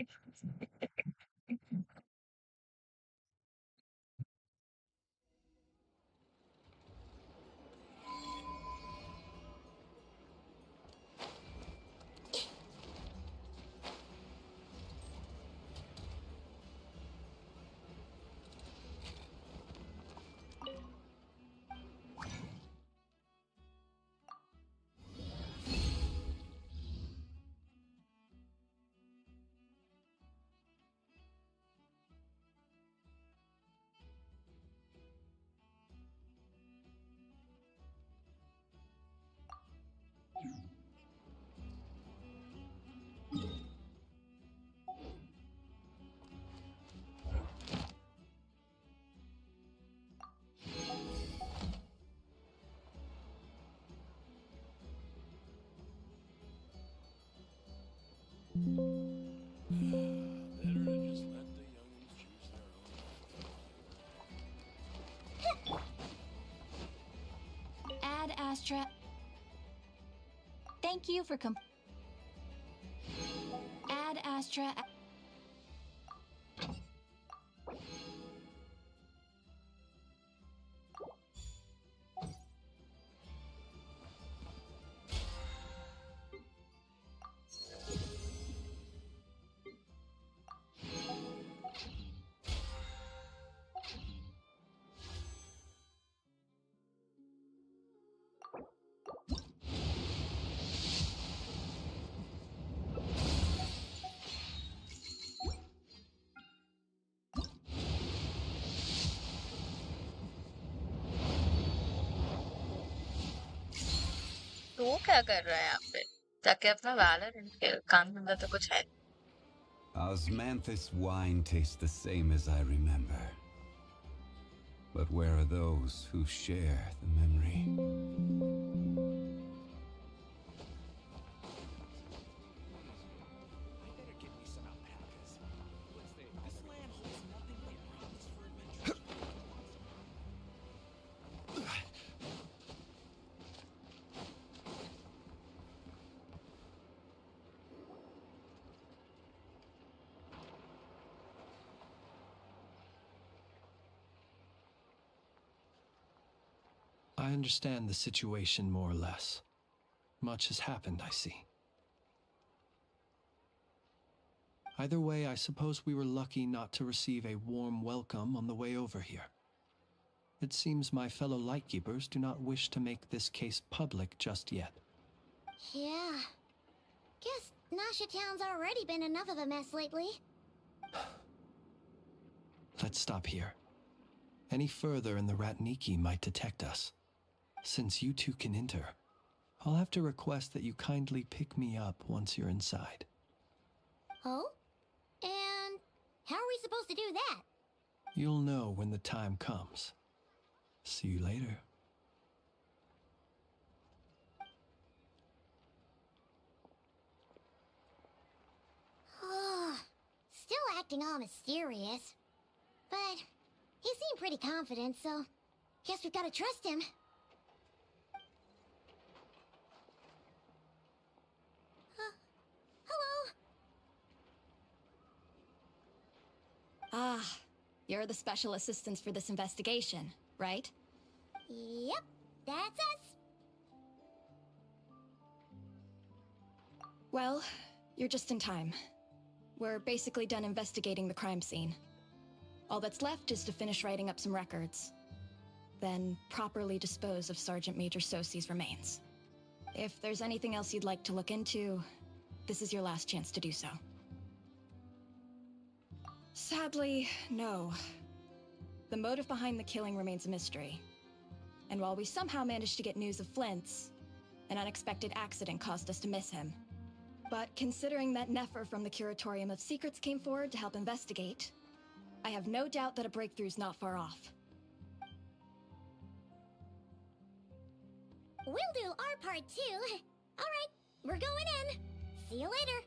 Better to just let the youngins choose their own. Ad Astra. Thank you for Ad Astra. तो वो क्या कर रहा है यहाँ पे जाके अपना वैलर इनके काम धंधा तो कुछ है Osmanthus wine tastes the same as I remember. But where are those who share the memory? I understand the situation more or less. Much has happened, I see. Either way, I suppose we were lucky not to receive a warm welcome on the way over here. It seems my fellow Lightkeepers do not wish to make this case public just yet. Yeah. Guess Nasha Town's already been enough of a mess lately. Let's stop here. Any further and the Ratniki might detect us. Since you two can enter, I'll have to request that you kindly pick me up once you're inside. Oh? And how are we supposed to do that? You'll know when the time comes. See you later. Still acting all mysterious. But he seemed pretty confident, so guess we've got to trust him. Hello? Ah, you're the special assistants for this investigation, right? Yep, that's us. Well, you're just in time. We're basically done investigating the crime scene. All that's left is to finish writing up some records. Then properly dispose of Sergeant Major Sosi's remains. If there's anything else you'd like to look into, this is your last chance to do so. Sadly, no. The motive behind the killing remains a mystery. And while we somehow managed to get news of Flint's, an unexpected accident caused us to miss him. But considering that Nefer from the Curatorium of Secrets came forward to help investigate, I have no doubt that a breakthrough's not far off. We'll do our part too. All right, we're going in. See you later.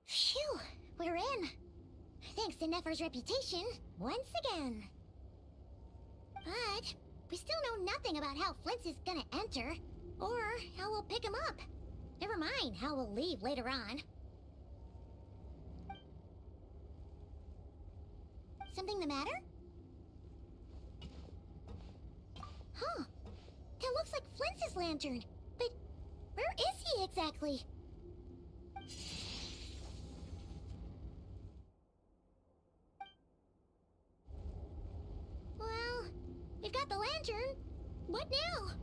Phew, we're in. to Nefer's reputation once again. But we still know nothing about how Flint's is gonna enter, or how we'll pick him up. Never mind how we'll leave later on. Something the matter? Huh. That looks like Flint's lantern. But where is he exactly? Well, we've got the lantern. What now?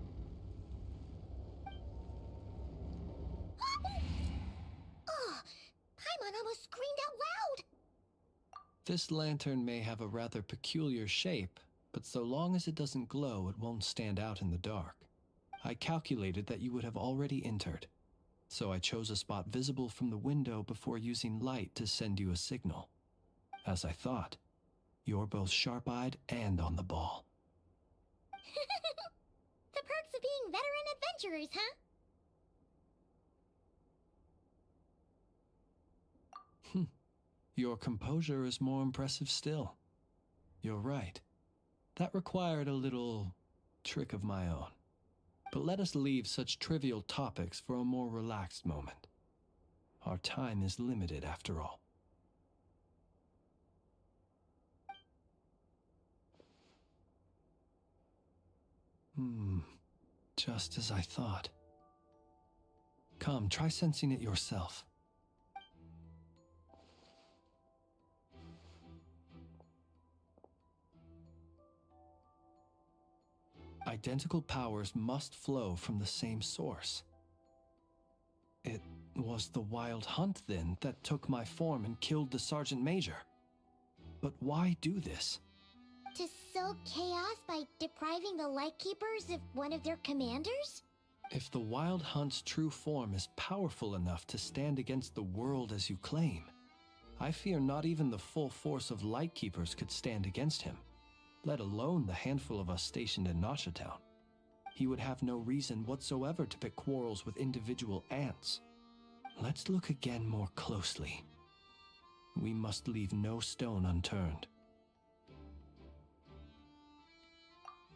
Oh, Paimon almost screamed out loud. This lantern may have a rather peculiar shape, but so long as it doesn't glow, it won't stand out in the dark. I calculated that you would have already entered, so I chose a spot visible from the window before using light to send you a signal. As I thought, you're both sharp-eyed and on the ball. The perks of being veteran adventurers, huh? Your composure is more impressive still. You're right. That required a little trick of my own. But let us leave such trivial topics for a more relaxed moment. Our time is limited after all. Just as I thought. Come, try sensing it yourself. Identical powers must flow from the same source. It was the Wild Hunt, then, that took my form and killed the Sergeant Major. But why do this? To sow chaos by depriving the Lightkeepers of one of their commanders? If the Wild Hunt's true form is powerful enough to stand against the world as you claim, I fear not even the full force of Lightkeepers could stand against him, let alone the handful of us stationed in Nashatown. He would have no reason whatsoever to pick quarrels with individual ants. Let's look again more closely. We must leave no stone unturned.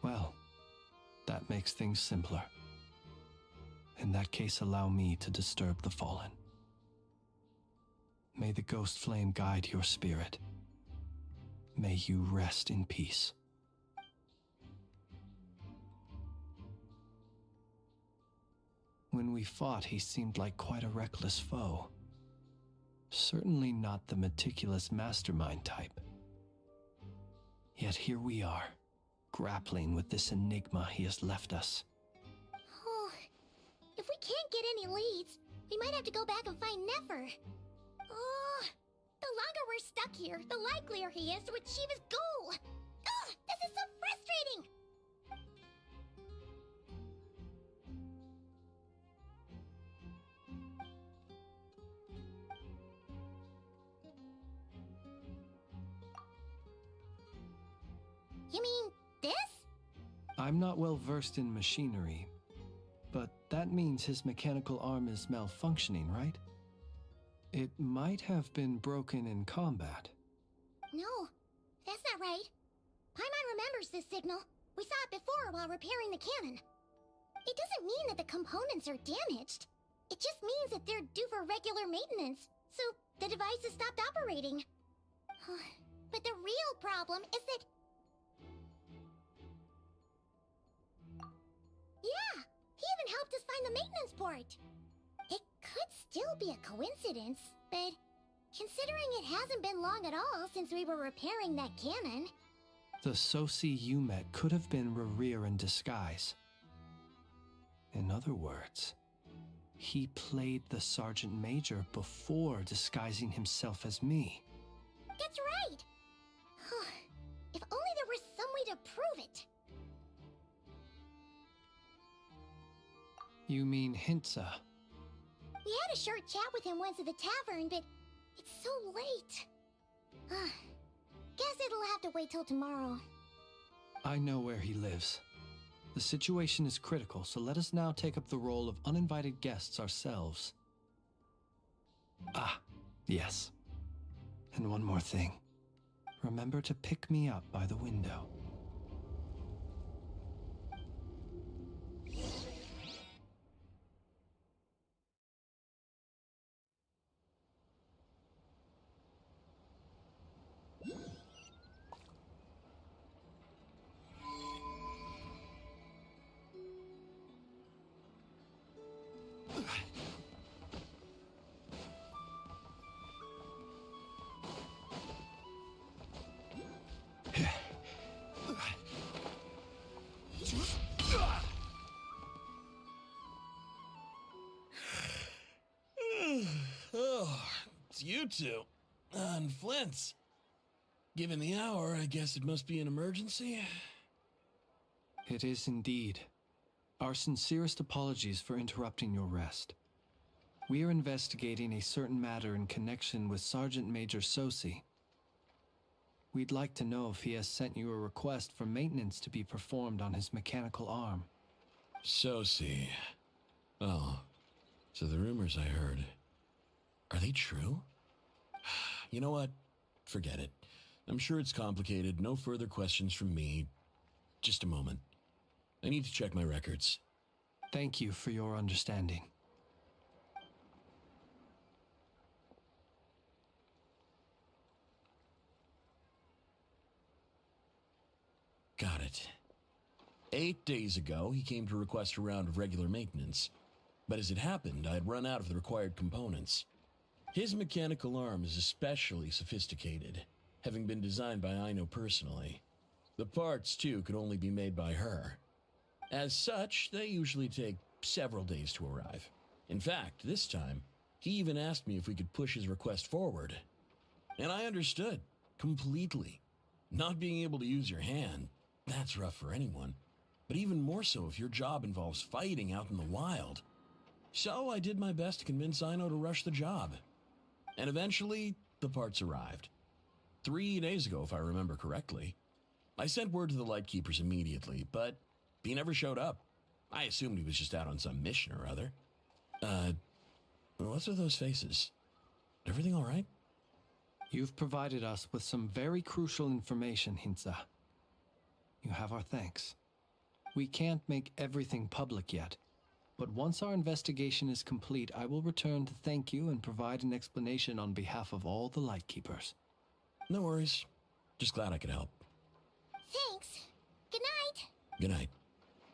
Well, that makes things simpler. In that case, allow me to disturb the fallen. May the ghost flame guide your spirit. May you rest in peace. When we fought, he seemed like quite a reckless foe. Certainly not the meticulous mastermind type. Yet here we are, grappling with this enigma he has left us. Oh, if we can't get any leads, we might have to go back and find Nefer. Oh, the longer we're stuck here, the likelier he is to achieve his goal. Ugh, this is so frustrating! You mean this? I'm not well versed in machinery, but that means his mechanical arm is malfunctioning, right? It might have been broken in combat. No, that's not right. Paimon remembers this signal. We saw it before while repairing the cannon. It doesn't mean that the components are damaged. It just means that they're due for regular maintenance, so the device has stopped operating. But the real problem is that... Yeah, he even helped us find the maintenance port. It could still be a coincidence, but considering it hasn't been long at all since we were repairing that cannon... The Sosi you met could have been Rerir in disguise. In other words, he played the Sergeant Major before disguising himself as me. That's right! If only there was some way to prove it. You mean Hintsa? We had a short chat with him once at the tavern, but it's so late. Guess it'll have to wait till tomorrow. I know where he lives. The situation is critical, so let us now take up the role of uninvited guests ourselves. Ah, yes. And one more thing. remember to pick me up by the window. Oh, it's you two. And Flint's. Given the hour, I guess it must be an emergency. It is indeed. Our sincerest apologies for interrupting your rest. We are investigating a certain matter in connection with Sergeant Major Sosi. We'd like to know if he has sent you a request for maintenance to be performed on his mechanical arm. Sosi. Oh, so the rumors I heard, are they true? You know what? Forget it. I'm sure it's complicated. No further questions from me. Just a moment. I need to check my records. Thank you for your understanding. Got it. 8 days ago, he came to request a round of regular maintenance. But as it happened, I had run out of the required components. His mechanical arm is especially sophisticated, having been designed by Aino personally. The parts, too, could only be made by her. As such, they usually take several days to arrive. In fact, this time, he even asked me if we could push his request forward. And I understood, completely. Not being able to use your hand, that's rough for anyone. But even more so if your job involves fighting out in the wild. So I did my best to convince Aino to rush the job. And eventually, the parts arrived. 3 days ago, if I remember correctly. I sent word to the Lightkeepers immediately, but he never showed up. I assumed he was just out on some mission or other. What's with those faces? Everything all right? You've provided us with some very crucial information, Hintsa. You have our thanks. We can't make everything public yet, but once our investigation is complete, I will return to thank you and provide an explanation on behalf of all the Lightkeepers. No worries. Just glad I could help. Thanks. Good night. Good night.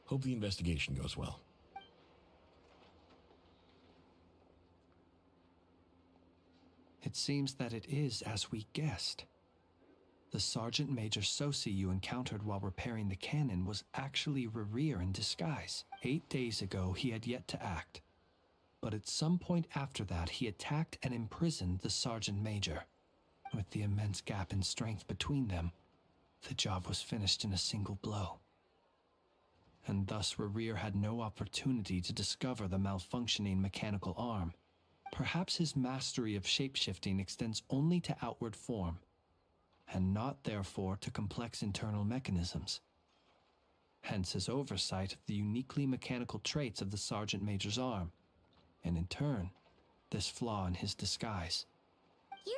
Hope the investigation goes well. It seems that it is as we guessed. The Sergeant Major Sosi you encountered while repairing the cannon was actually Rerir in disguise. 8 days ago, he had yet to act. But at some point after that, he attacked and imprisoned the Sergeant Major. With the immense gap in strength between them, the job was finished in a single blow. And thus Rerir had no opportunity to discover the malfunctioning mechanical arm. Perhaps his mastery of shapeshifting extends only to outward form, and not therefore to complex internal mechanisms. Hence his oversight of the uniquely mechanical traits of the Sergeant Major's arm, and in turn, this flaw in his disguise. You're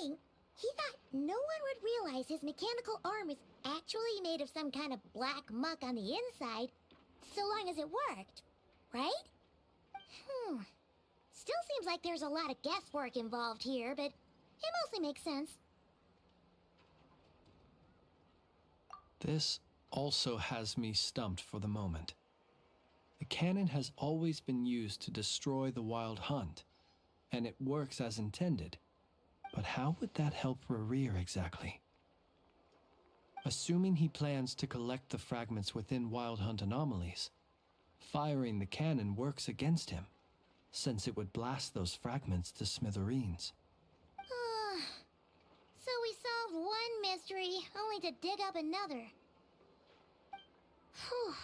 saying he thought no one would realize his mechanical arm is actually made of some kind of black muck on the inside, so long as it worked, right? Still seems like there's a lot of guesswork involved here, but it mostly makes sense. This also has me stumped for the moment. The cannon has always been used to destroy the wild hunt, and it works as intended. But how would that help Rerir exactly? Assuming he plans to collect the fragments within wild hunt anomalies, firing the cannon works against him, since it would blast those fragments to smithereens. So we solved one mystery, only to dig up another. Whew.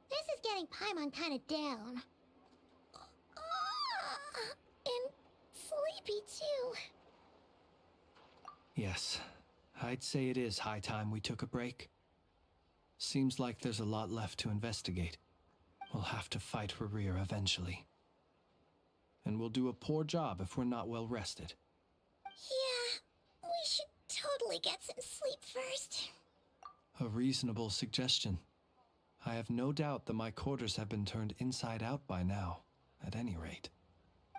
This is getting Paimon kind of down. And sleepy too. Yes, I'd say it is high time we took a break. Seems like there's a lot left to investigate. We'll have to fight Rerir eventually. And we'll do a poor job if we're not well rested. Yeah, we should totally hopefully get some sleep first. A reasonable suggestion. I have no doubt that my quarters have been turned inside out by now, at any rate.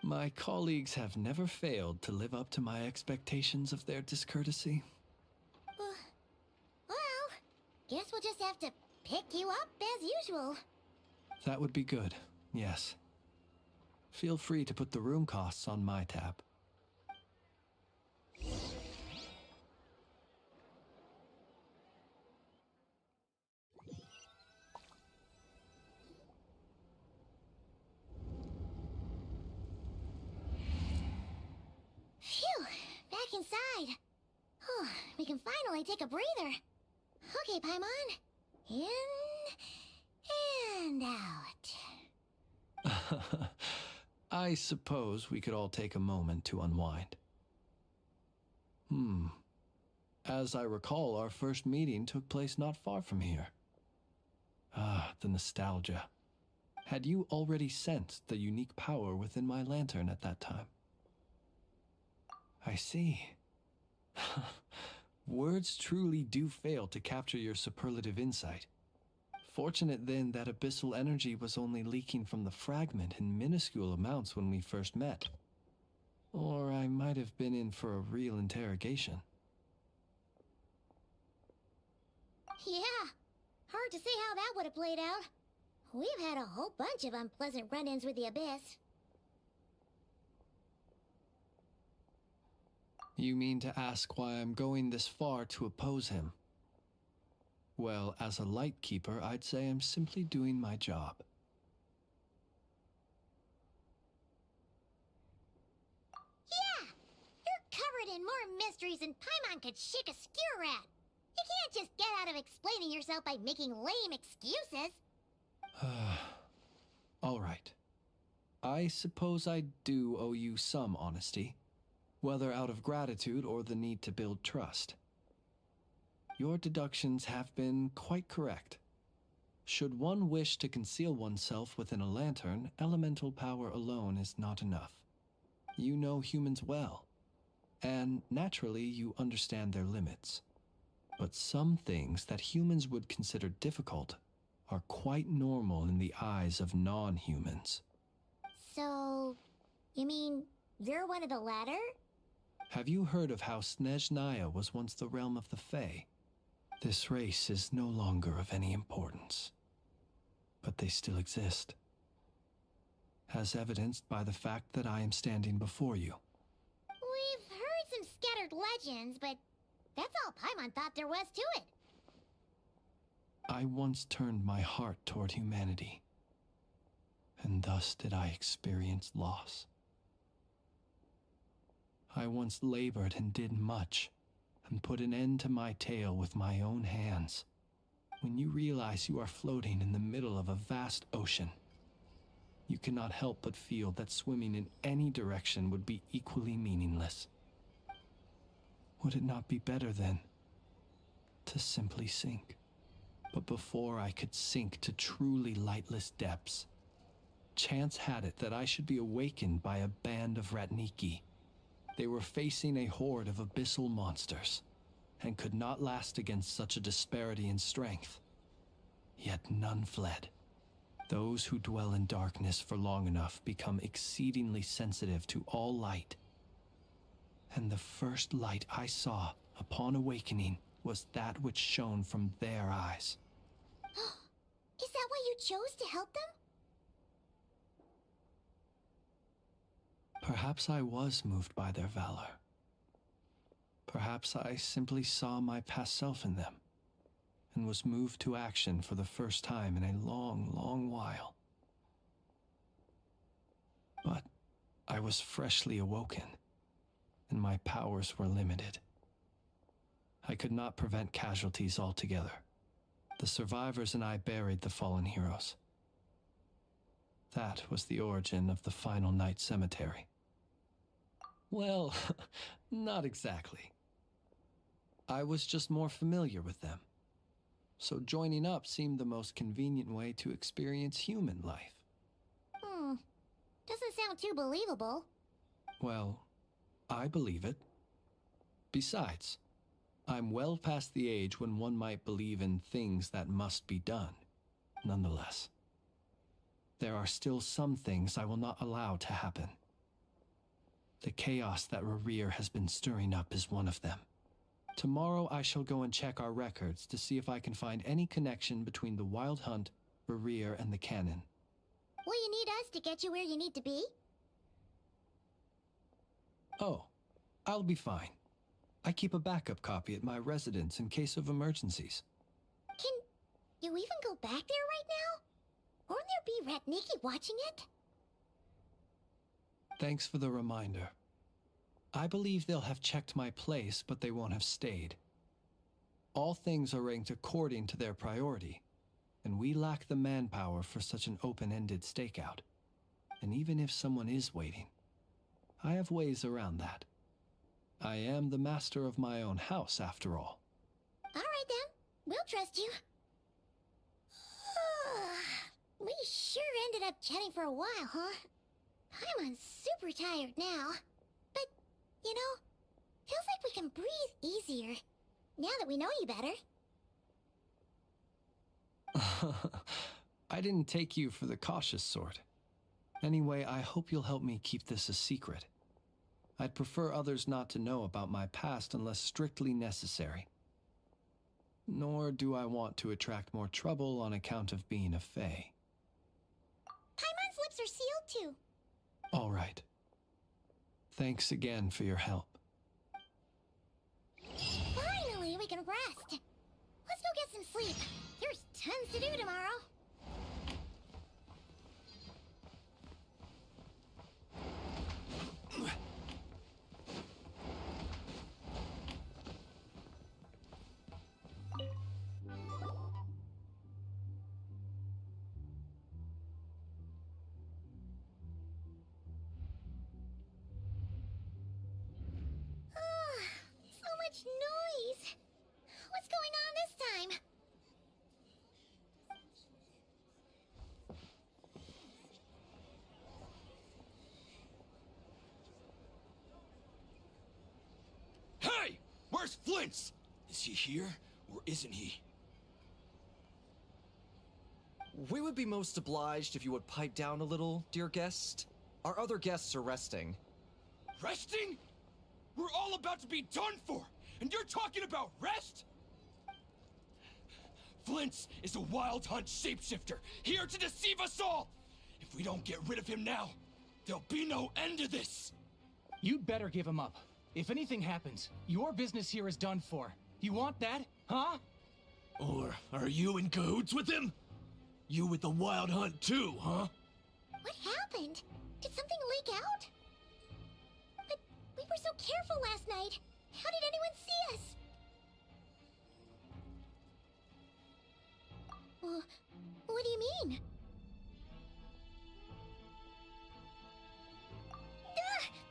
My colleagues have never failed to live up to my expectations of their discourtesy. Well, guess we'll just have to pick you up as usual. That would be good, yes. Feel free to put the room costs on my tab. Phew, back inside. Whew, we can finally take a breather. Okay, Paimon. In and out. I suppose we could all take a moment to unwind. As I recall, our first meeting took place not far from here. Ah, the nostalgia. Had you already sensed the unique power within my lantern at that time? I see. Words truly do fail to capture your superlative insight. Fortunate then that abyssal energy was only leaking from the fragment in minuscule amounts when we first met. Or I might have been in for a real interrogation. Yeah, hard to say how that would have played out. We've had a whole bunch of unpleasant run-ins with the Abyss. You mean to ask why I'm going this far to oppose him? Well, as a Lightkeeper, I'd say I'm simply doing my job. Yeah! You're covered in more mysteries than Paimon could shake a skewer at. You can't just get out of explaining yourself by making lame excuses. All right. I suppose I do owe you some honesty, whether out of gratitude or the need to build trust. Your deductions have been quite correct. Should one wish to conceal oneself within a lantern, elemental power alone is not enough. You know humans well, and naturally you understand their limits. But some things that humans would consider difficult are quite normal in the eyes of non-humans. So, you mean you're one of the latter? Have you heard of how Snezhnaya was once the realm of the Fae? This race is no longer of any importance, but they still exist, as evidenced by the fact that I am standing before you. We've heard some scattered legends, but that's all Paimon thought there was to it. I once turned my heart toward humanity, and thus did I experience loss. I once labored and did much, and put an end to my tale with my own hands. When you realize you are floating in the middle of a vast ocean, you cannot help but feel that swimming in any direction would be equally meaningless. Would it not be better, then, to simply sink? But before I could sink to truly lightless depths, chance had it that I should be awakened by a band of Ratniki. They were facing a horde of abyssal monsters, and could not last against such a disparity in strength. Yet none fled. Those who dwell in darkness for long enough become exceedingly sensitive to all light. And the first light I saw upon awakening was that which shone from their eyes. Is that why you chose to help them? Perhaps I was moved by their valor. Perhaps I simply saw my past self in them, and was moved to action for the first time in a long, long while. But I was freshly awoken, and my powers were limited. I could not prevent casualties altogether. The survivors and I buried the fallen heroes. That was the origin of the Final Night Cemetery. Well, not exactly. I was just more familiar with them. So joining up seemed the most convenient way to experience human life. Doesn't sound too believable. Well, I believe it. Besides, I'm well past the age when one might believe in things that must be done. Nonetheless, there are still some things I will not allow to happen. The chaos that Rerir has been stirring up is one of them. Tomorrow I shall go and check our records to see if I can find any connection between the Wild Hunt, Rerir, and the Cannon. Will you need us to get you where you need to be? Oh, I'll be fine. I keep a backup copy at my residence in case of emergencies. Can you even go back there right now? Won't there be Ratniki watching it? Thanks for the reminder. I believe they'll have checked my place, but they won't have stayed. All things are ranked according to their priority, and we lack the manpower for such an open-ended stakeout. And even if someone is waiting, I have ways around that. I am the master of my own house, after all. All right then, we'll trust you. We sure ended up chatting for a while, huh? I'm super tired now. But, you know, feels like we can breathe easier, now that we know you better. I didn't take you for the cautious sort. Anyway, I hope you'll help me keep this a secret. I'd prefer others not to know about my past unless strictly necessary. Nor do I want to attract more trouble on account of being a fae. Paimon's lips are sealed too. All right. Thanks again for your help. Finally, we can rest. Let's go get some sleep. There's tons to do tomorrow. So much noise. What's going on this time? Hey! Where's Flint's? Is he here, or isn't he? We would be most obliged if you would pipe down a little, dear guest. Our other guests are resting. Resting? We're all about to be done for, and you're talking about rest? Flint's is a wild hunt shapeshifter, here to deceive us all! If we don't get rid of him now, there'll be no end to this! You'd better give him up. If anything happens, your business here is done for. You want that, huh? Or are you in cahoots with him? You with the Wild Hunt too, huh? What happened? Did something leak out? But we were so careful last night. How did anyone see us? What do you mean?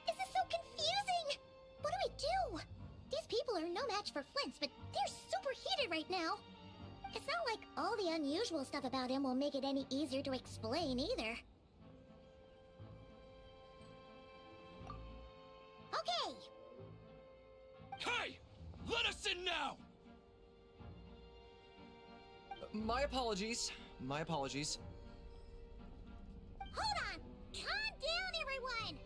This is so confusing! What do we do? These people are no match for Flint's, but they're super heated right now. It's not like all the unusual stuff about him will make it any easier to explain either. Okay! Hey! Let us in now! My apologies. My apologies. Hold on! Calm down, everyone!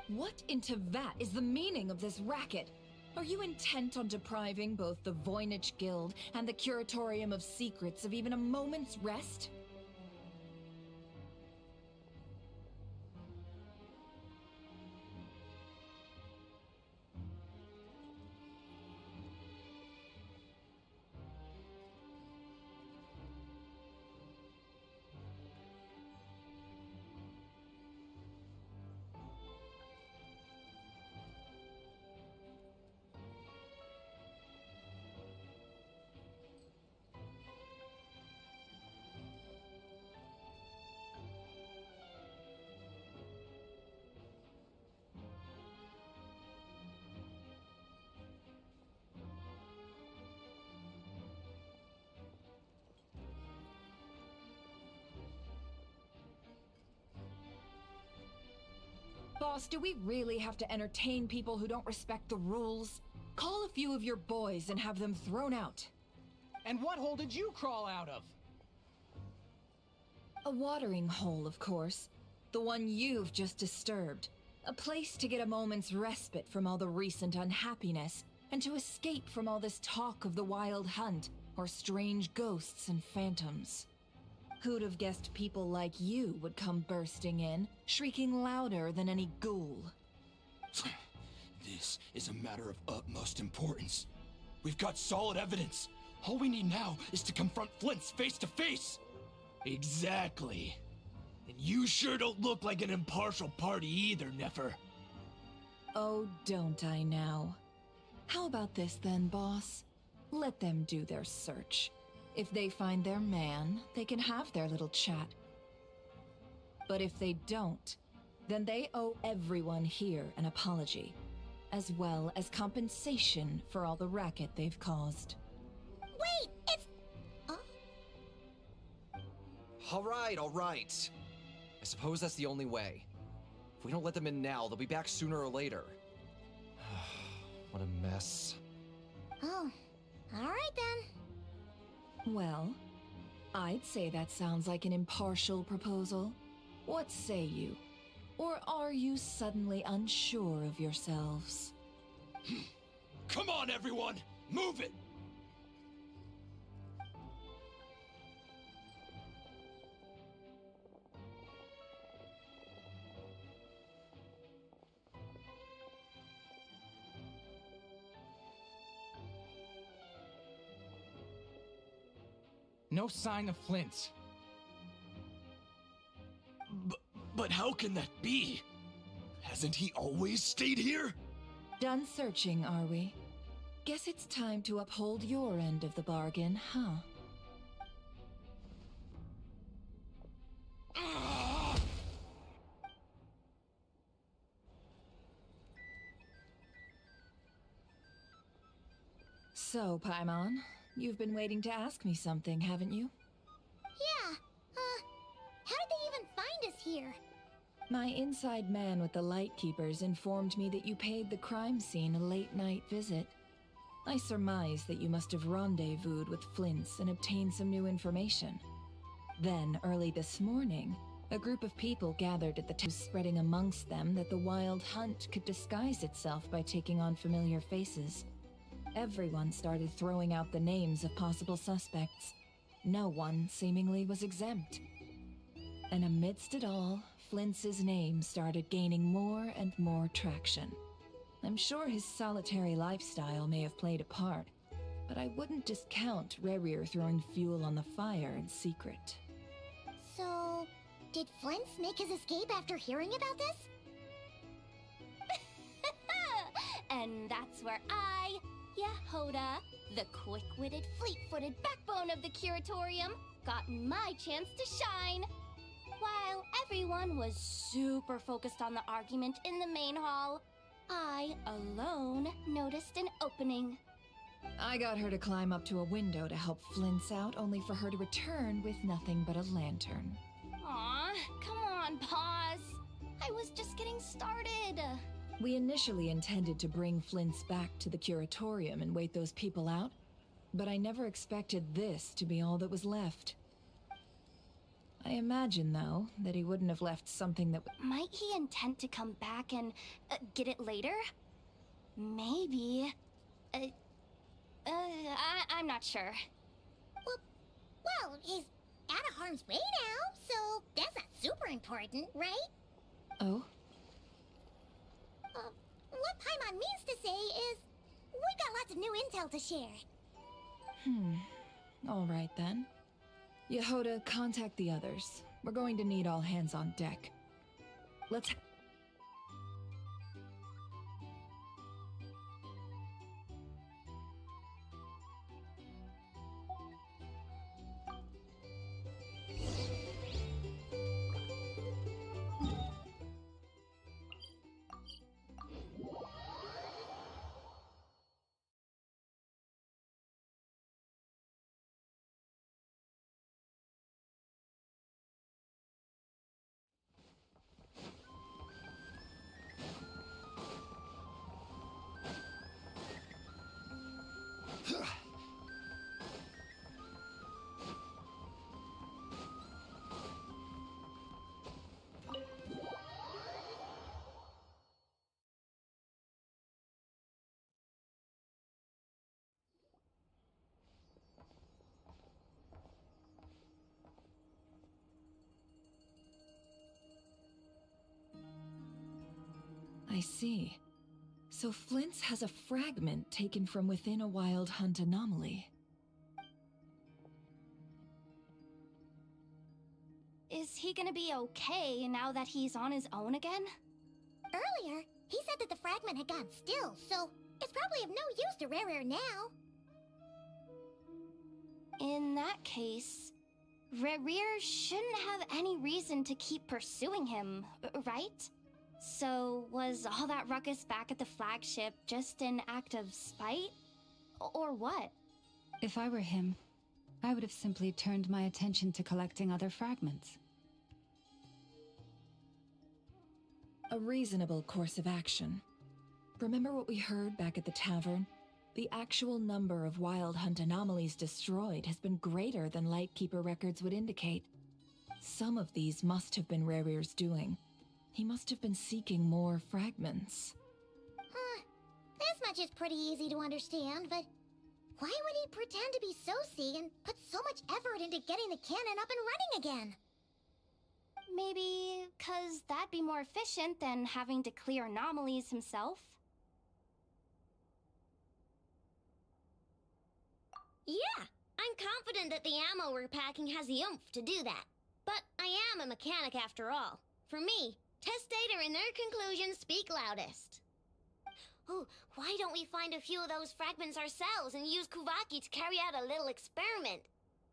What in Tevat is the meaning of this racket? Are you intent on depriving both the Voynich Guild and the Curatorium of Secrets of even a moment's rest? Boss, do we really have to entertain people who don't respect the rules? Call a a few of your boys and have them thrown out. And what hole did you crawl out of? A watering hole, of course. The one you've just disturbed. A place to get a moment's respite from all the recent unhappiness, and to escape from all this talk of the wild hunt, or strange ghosts and phantoms. Who'd have guessed people like you would come bursting in, shrieking louder than any ghoul? This is a matter of utmost importance. We've got solid evidence. All we need now is to confront Flint's face to face. Exactly. And you sure don't look like an impartial party either, Nefer. Oh, don't I now? How about this then, boss? Let them do their search. If they find their man, they can have their little chat. But if they don't, then they owe everyone here an apology, as well as compensation for all the racket they've caused. Wait, it's... All right. I suppose that's the only way. If we don't let them in now, they'll be back sooner or later. What a mess. Oh, all right then. Well, I'd say that sounds like an impartial proposal. What say you? Or are you suddenly unsure of yourselves? Come on, everyone! Move it! No sign of Flint. But how can that be? Hasn't he always stayed here? Done searching, are we? Guess it's time to uphold your end of the bargain, huh? So, Paimon, you've been waiting to ask me something, haven't you? Yeah, how did they even find us here? My inside man with the Lightkeepers informed me that you paid the crime scene a late-night visit. I surmise that you must have rendezvoused with Flint's and obtained some new information. Then, early this morning, a group of people gathered at the town, spreading amongst them that the wild hunt could disguise itself by taking on familiar faces. Everyone started throwing out the names of possible suspects. No one, seemingly, was exempt. And amidst it all, Flint's name started gaining more and more traction. I'm sure his solitary lifestyle may have played a part, but I wouldn't discount Rerir throwing fuel on the fire in secret. So, did Flint make his escape after hearing about this? And that's where I, Yehoda, the quick-witted, fleet-footed backbone of the Curatorium, got my chance to shine. While everyone was super focused on the argument in the main hall, I, alone, noticed an opening. I got her to climb up to a window to help Flint's out, only for her to return with nothing but a lantern. Aw, come on, pause. I was just getting started. We initially intended to bring Flint's back to the Curatorium and wait those people out, but I never expected this to be all that was left. I imagine, though, that he wouldn't have left something that... Might he intend to come back and get it later? Maybe. I'm not sure. Well, he's out of harm's way now, so that's not super important, right? Oh? What Paimon means to say is, we've got lots of new intel to share. All right, then. Yehoda, contact the others. We're going to need all hands on deck. Let's... see. So Flint's has a fragment taken from within a wild hunt anomaly. Is he gonna be okay now that he's on his own again? Earlier, he said that the fragment had gone still, so it's probably of no use to Rare now. In that case, Rare shouldn't have any reason to keep pursuing him, right? So, was all that ruckus back at the flagship just an act of spite? Or what? If I were him, I would have simply turned my attention to collecting other fragments. A reasonable course of action. Remember what we heard back at the tavern? The actual number of Wild Hunt anomalies destroyed has been greater than Lightkeeper records would indicate. Some of these must have been Rare's doing. He must have been seeking more fragments. This much is pretty easy to understand, but why would he pretend to be Soci and put so much effort into getting the cannon up and running again? Maybe 'cause that'd be more efficient than having to clear anomalies himself? Yeah, I'm confident that the ammo we're packing has the oomph to do that. But I am a mechanic after all. For me, test data and their conclusions speak loudest. Oh, why don't we find a few of those fragments ourselves and use Kuvaki to carry out a little experiment?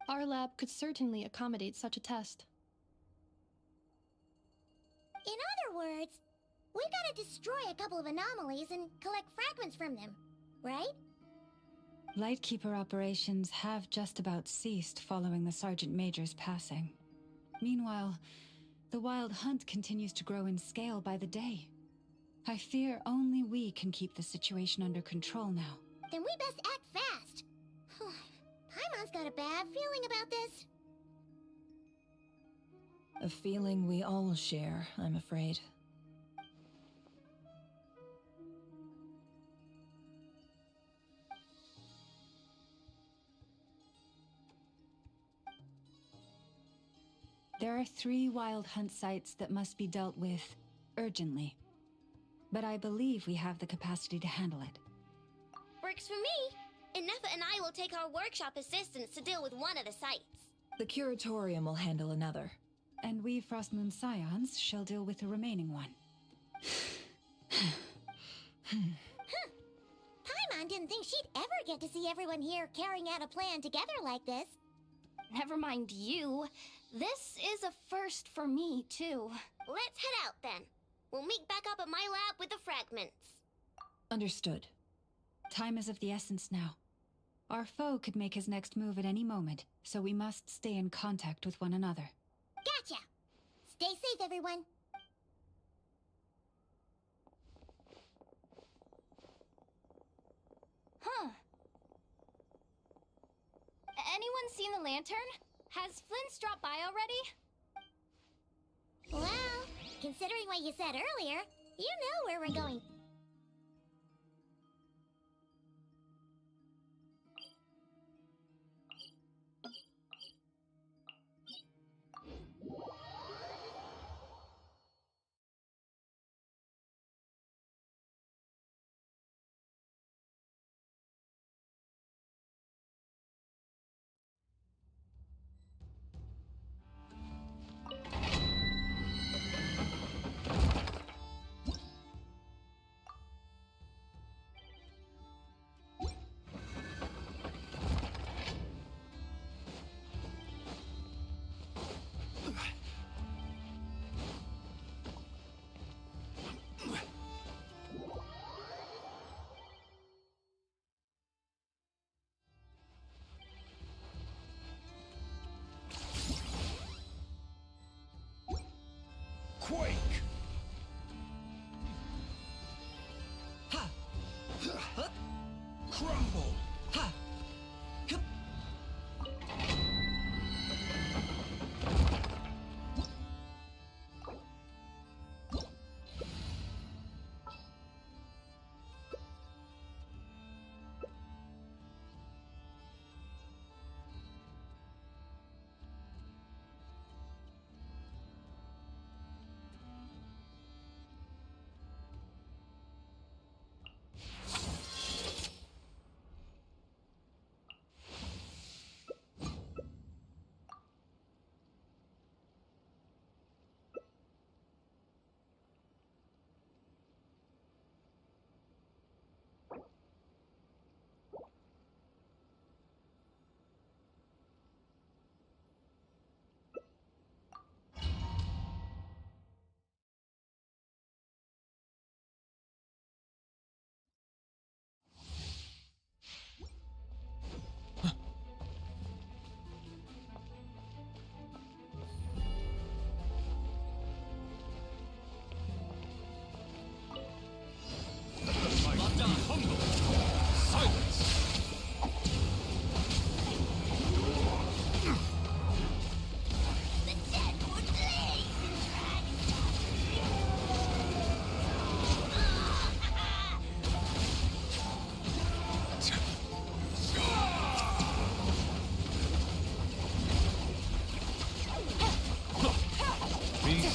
Our lab could certainly accommodate such a test. In other words, we gotta destroy a couple of anomalies and collect fragments from them, right? Lightkeeper operations have just about ceased following the Sergeant Major's passing. Meanwhile, the Wild Hunt continues to grow in scale by the day. I fear only we can keep the situation under control now. Then we best act fast. Paimon's got a bad feeling about this. A feeling we all share, I'm afraid. There are 3 Wild Hunt sites that must be dealt with urgently. But I believe we have the capacity to handle it. Works for me. Nefa and I will take our workshop assistants to deal with one of the sites. The Curatorium will handle another. And we Frostmoon Scions shall deal with the remaining one. Paimon didn't think she'd ever get to see everyone here carrying out a plan together like this. Never mind you. This is a first for me, too. Let's head out, then. We'll meet back up at my lab with the fragments. Understood. Time is of the essence now. Our foe could make his next move at any moment, so we must stay in contact with one another. Gotcha! Stay safe, everyone. Anyone seen the lantern? Has Flint's dropped by already? Well, considering what you said earlier, you know where we're going. Quake! Ha! Huh? Crumble! Ha! Hup!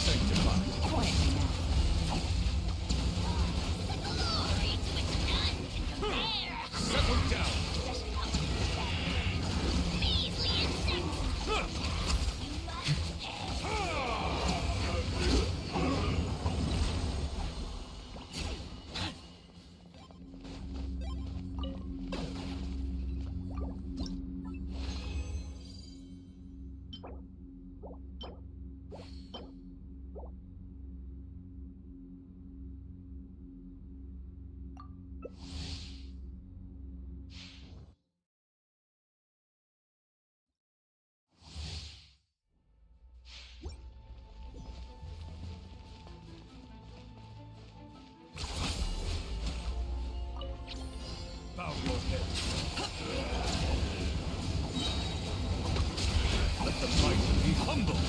sanctified. Quiet now. Settle down. Bow your head. Let the mighty be humble.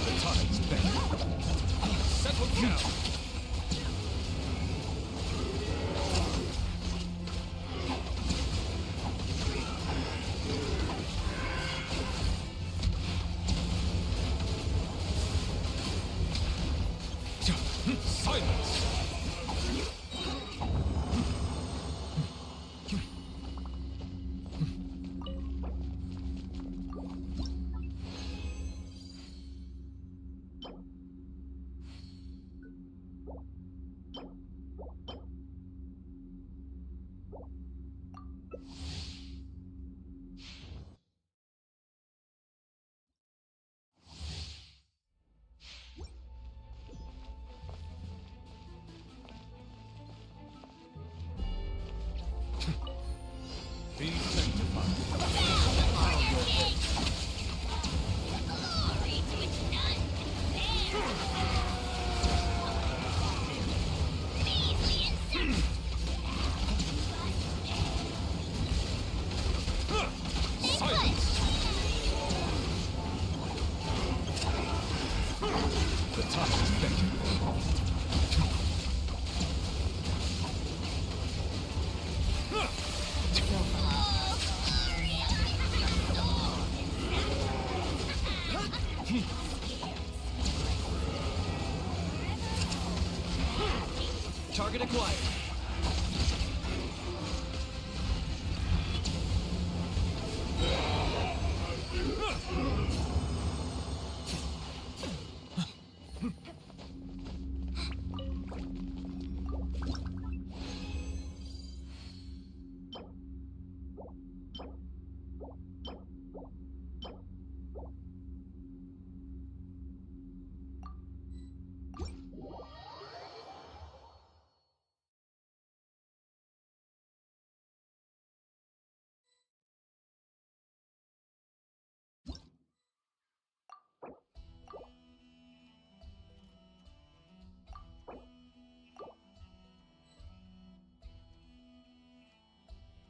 The tide's bent. Settle down. Silence! Be sanctified. Bow your head. Silence! The time is bent. Target acquired.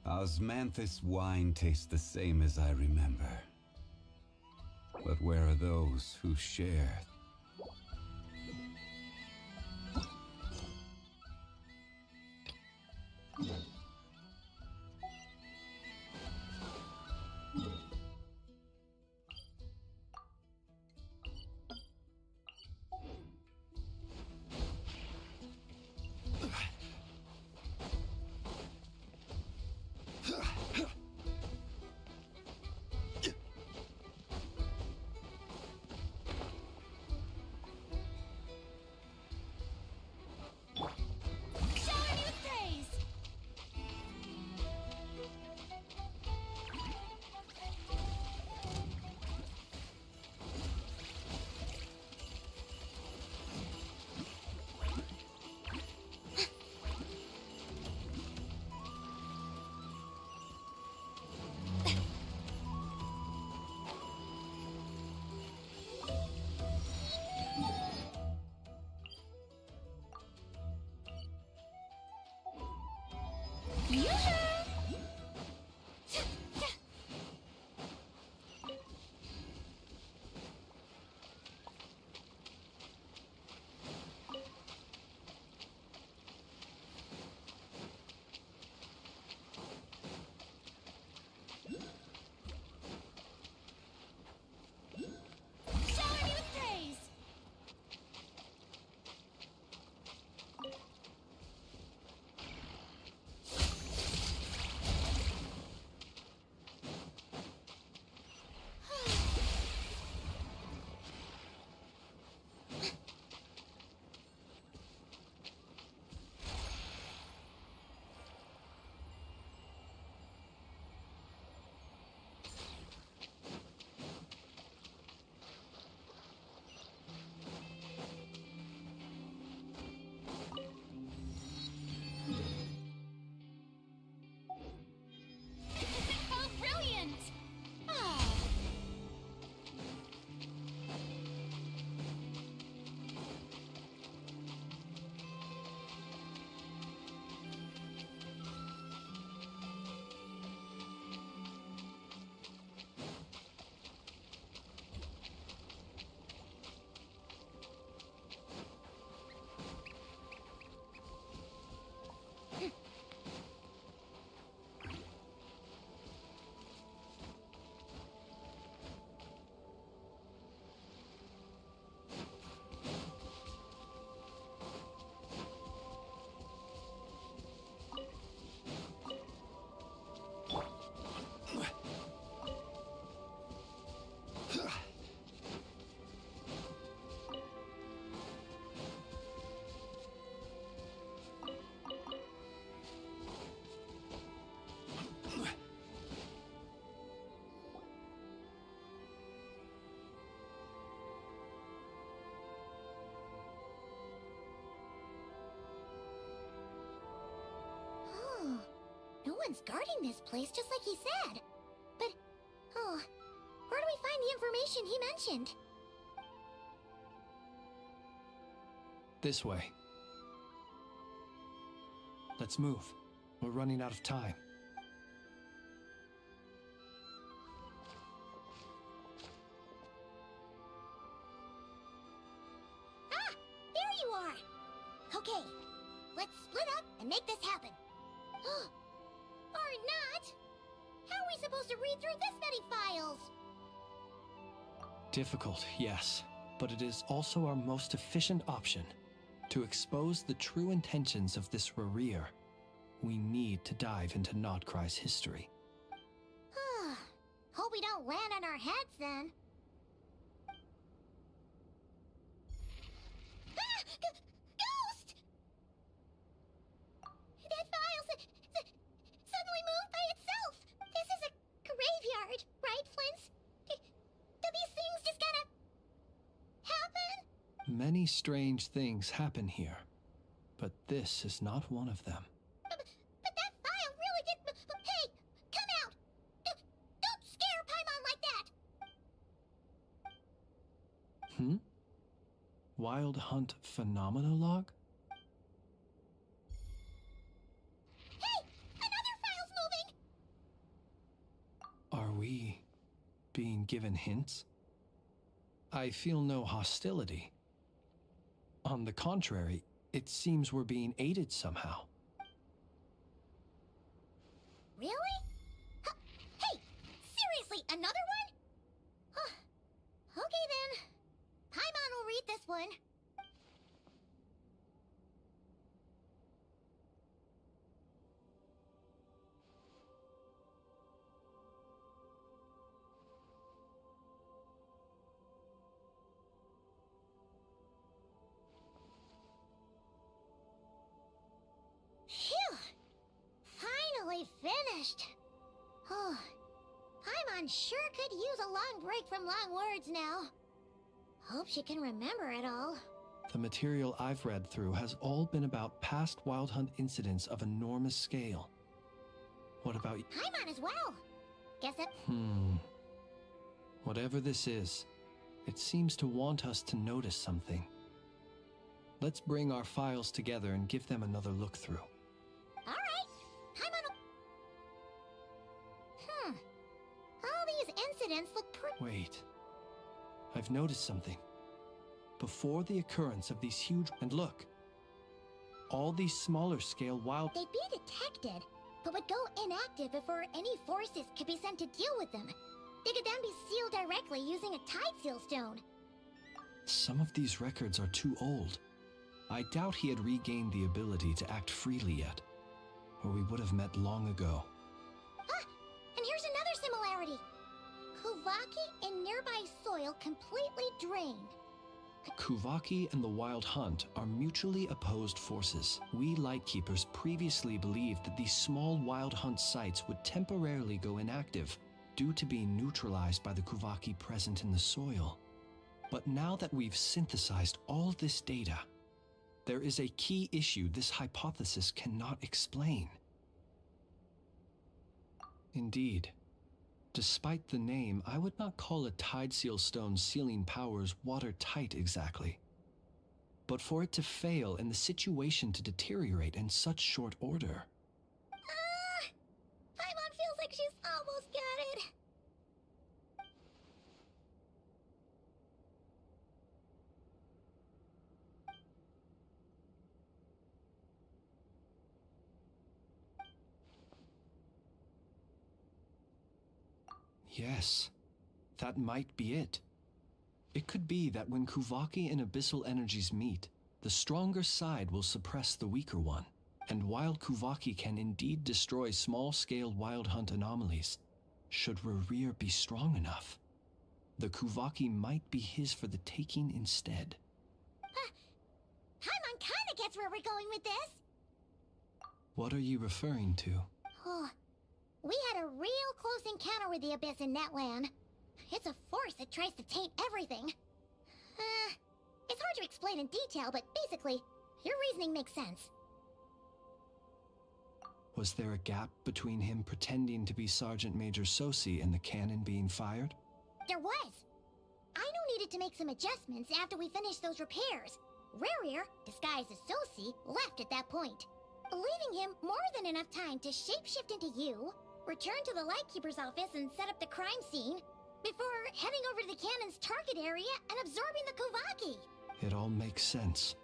Osmanthus wine tastes the same as I remember. But where are those who share? Fusion! Shower me with praise! How brilliant! Ah. Oh, no one's guarding this place, just like he said. But, oh, where do we find the information he mentioned? This way. Let's move. We're running out of time. Ah, there you are. Okay, let's split up and make this happen. Or not. How are we supposed to read through this many files? Difficult, yes, but it is also our most efficient option. To expose the true intentions of this Rereer, we need to dive into Nodkrai's history. Hope we don't land on our heads then. Ah! Ghost! That file suddenly moved by itself. This is a graveyard, right, Flint's? Do these things just kind of happen? Many strange things happen here, but this is not one of them. But that file really did. Hey, come out! Don't scare Paimon like that. Wild Hunt Phenomenologue? Hey, another file's moving. Are we being given hints? I feel no hostility. On the contrary, it seems we're being aided somehow. Really? Hey, seriously, another one? Okay then. Paimon will read this one. Phew! Finally finished. Oh, Paimon sure could use a long break from long words now. Hope she can remember it all. The material I've read through has all been about past Wild Hunt incidents of enormous scale. What about you? Paimon as well. Guess it. Whatever this is, it seems to want us to notice something. Let's bring our files together and give them another look through. All right. Paimon evidence look Wait. I've noticed something. Before the occurrence of these huge... And look. All these smaller scale wild... They'd be detected, but would go inactive before any forces could be sent to deal with them. They could then be sealed directly using a tide seal stone. Some of these records are too old. I doubt he had regained the ability to act freely yet, or we would have met long ago. Ah! And here's another similarity. Kuvaki and nearby soil completely drained. Kuvaki and the Wild Hunt are mutually opposed forces. We Lightkeepers previously believed that these small Wild Hunt sites would temporarily go inactive due to being neutralized by the Kuvaki present in the soil. But now that we've synthesized all this data, there is a key issue this hypothesis cannot explain. Indeed, despite the name, I would not call a tide seal stone's sealing powers watertight exactly. But for it to fail and the situation to deteriorate in such short order... Paimon feels like she's almost got it. Yes, that might be it. It could be that when Kuvaki and Abyssal energies meet, the stronger side will suppress the weaker one. And while Kuvaki can indeed destroy small-scale Wild Hunt anomalies, should Rerir be strong enough, the Kuvaki might be his for the taking instead. Paimon kinda gets where we're going with this. What are you referring to? Oh, we had a real close encounter with the Abyss in Netland. It's a force that tries to taint everything. It's hard to explain in detail, but basically, your reasoning makes sense. Was there a gap between him pretending to be Sergeant Major Sosi and the cannon being fired? There was. Aino needed to make some adjustments after we finished those repairs. Rerir, disguised as Sosi, left at that point, leaving him more than enough time to shapeshift into you, return to the Lightkeeper's office and set up the crime scene, before heading over to the cannon's target area and absorbing the Kuvaki. It all makes sense.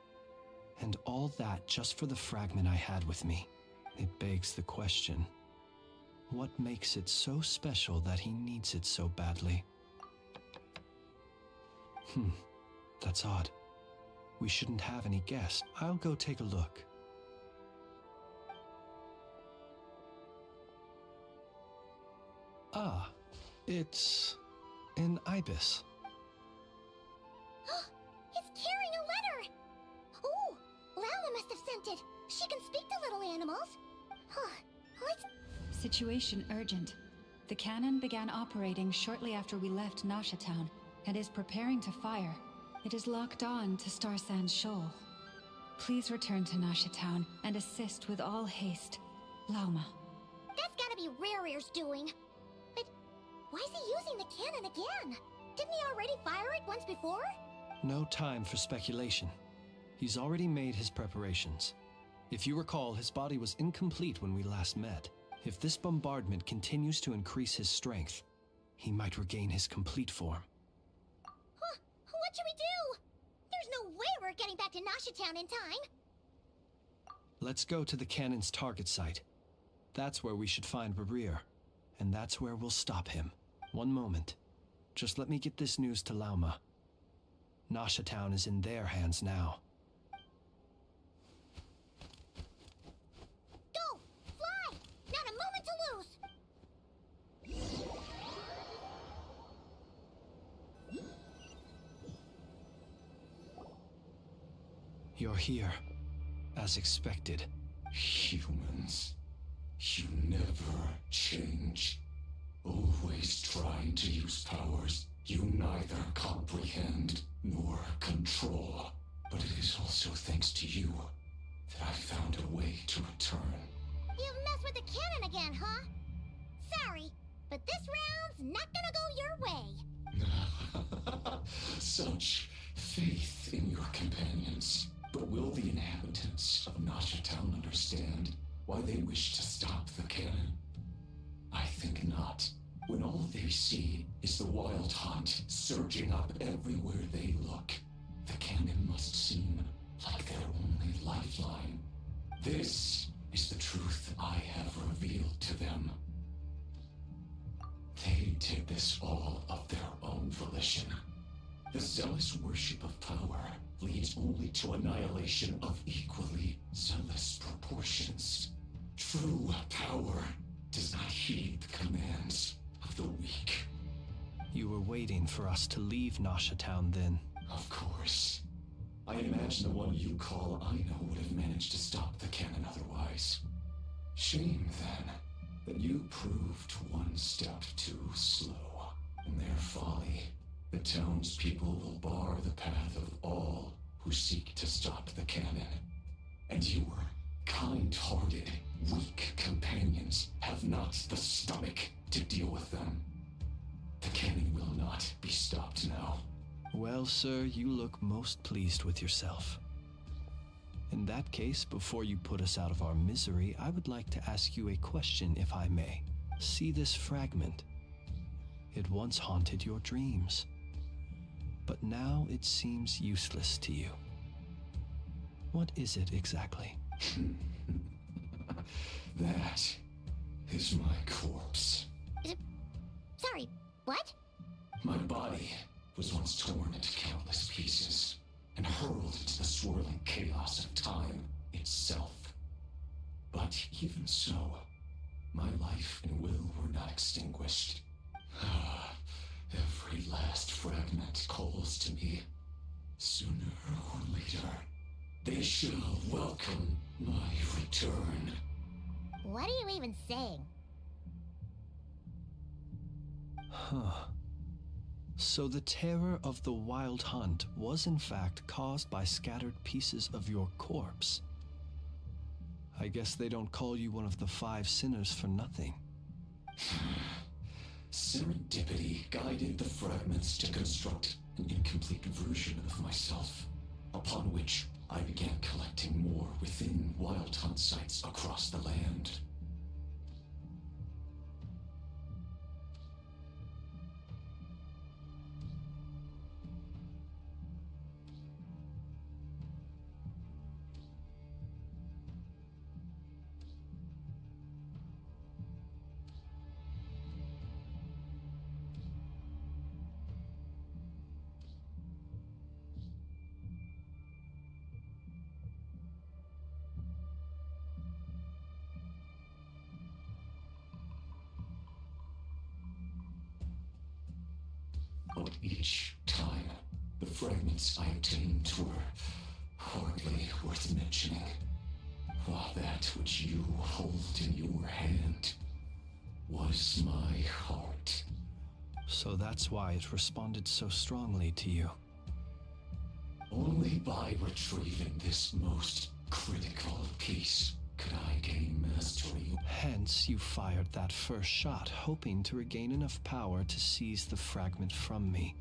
And all that just for the fragment I had with me. It begs the question, what makes it so special that he needs it so badly? That's odd. We shouldn't have any guests. I'll go take a look. Ah, it's an ibis. It's carrying a letter! Ooh, Lala must have sent it. She can speak to little animals. Let's... Situation urgent. The cannon began operating shortly after we left Nasha Town and is preparing to fire. It is locked on to Star Sand Shoal. Please return to Nasha Town and assist with all haste. Lauma. That's gotta be Rerir's doing. But why is he using the cannon again? Didn't he already fire it once before? No time for speculation. He's already made his preparations. If you recall, his body was incomplete when we last met. If this bombardment continues to increase his strength, he might regain his complete form. Huh? What should we do? There's no way we're getting back to Nasha Town in time. Let's go to the cannon's target site. That's where we should find Rerir, and that's where we'll stop him. One moment. Just let me get this news to Lauma. Nasha Town is in their hands now. Go! Fly! Not a moment to lose! You're here, as expected. Humans, you never change. Always trying to use powers you neither comprehend nor control. But it is also thanks to you that I found a way to return. You've messed with the cannon again, huh? Sorry, but this round's not gonna go your way. Such faith in your companions. But will the inhabitants of Nasha Town understand why they wish to stop the cannon? I think not. When all they they see is the Wild Hunt surging up everywhere they look. The cannon must seem like their only lifeline. This is the truth I have revealed to them. They did this all of their own volition. The zealous worship of power leads only to annihilation of equally zealous proportions. True power does not heed the commands of the weak. You were waiting for us to leave Nasha Town then. Of course. I imagine the one you call Aino would have managed to stop the cannon otherwise. Shame, then, that you proved one step too slow. In their folly, the townspeople will bar the path of all who seek to stop the cannon. And your kind-hearted, weak companions have not the stomach to deal with them. The cannon will not be stopped now. Well, sir, you look most pleased with yourself. In that case, before you put us out of our misery, I would like to ask you a question, if I may. See this fragment? It once haunted your dreams, but now it seems useless to you. What is it exactly? That is my corpse. Sorry, what? My body was once torn into countless pieces and hurled into the swirling chaos of time itself. But even so, my life and will were not extinguished. Every last fragment calls to me. Sooner or later, they shall welcome my return. What are you even saying? Huh. So the terror of the Wild Hunt was in fact caused by scattered pieces of your corpse. I guess they don't call you one of the 5 sinners for nothing. Serendipity guided the fragments to construct an incomplete version of myself, upon which I began collecting more within Wild Hunt sites across the land. But each time, the fragments I obtained were hardly worth mentioning. While that which you hold in your hand was my heart. So that's why it responded so strongly to you. Only by retrieving this most critical piece could I gain mastery. Hence, you fired that first shot, hoping to regain enough power to seize the fragment from me.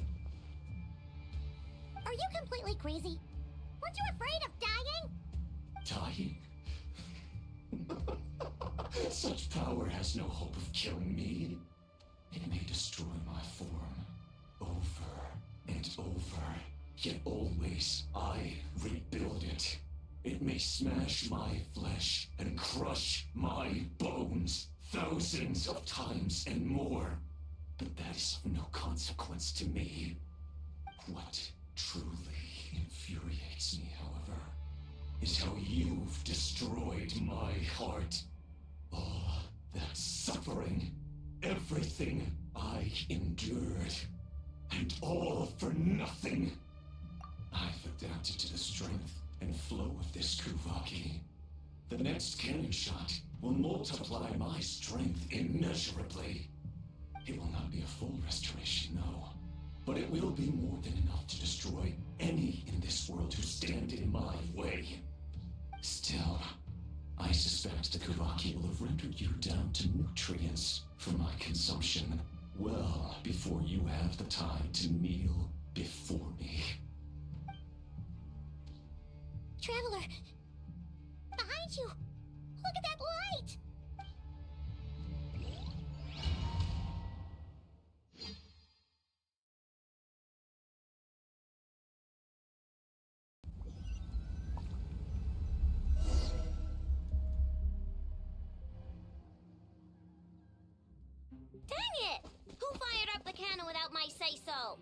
Are you completely crazy? Weren't you afraid of dying? Dying? Such power has no hope of killing me. It may destroy my form over and over, yet always I rebuild it. It may smash my flesh and crush my bones thousands of times and more. But that is of no consequence to me. What truly infuriates me, however, is how you've destroyed my heart. All that suffering, everything I endured, and all for nothing. I've adapted to the strength and flow of this Kuvaki. The next cannon shot will multiply my strength immeasurably. It will not be a full restoration, no, but it will be more than enough to destroy any in this world who stand in my way. Still, I suspect the Kuvaki will have rendered you down to nutrients for my consumption well before you have the time to kneel before me. Traveler! Behind you! Look at that light! Dang it! Who fired up the cannon without my say-so?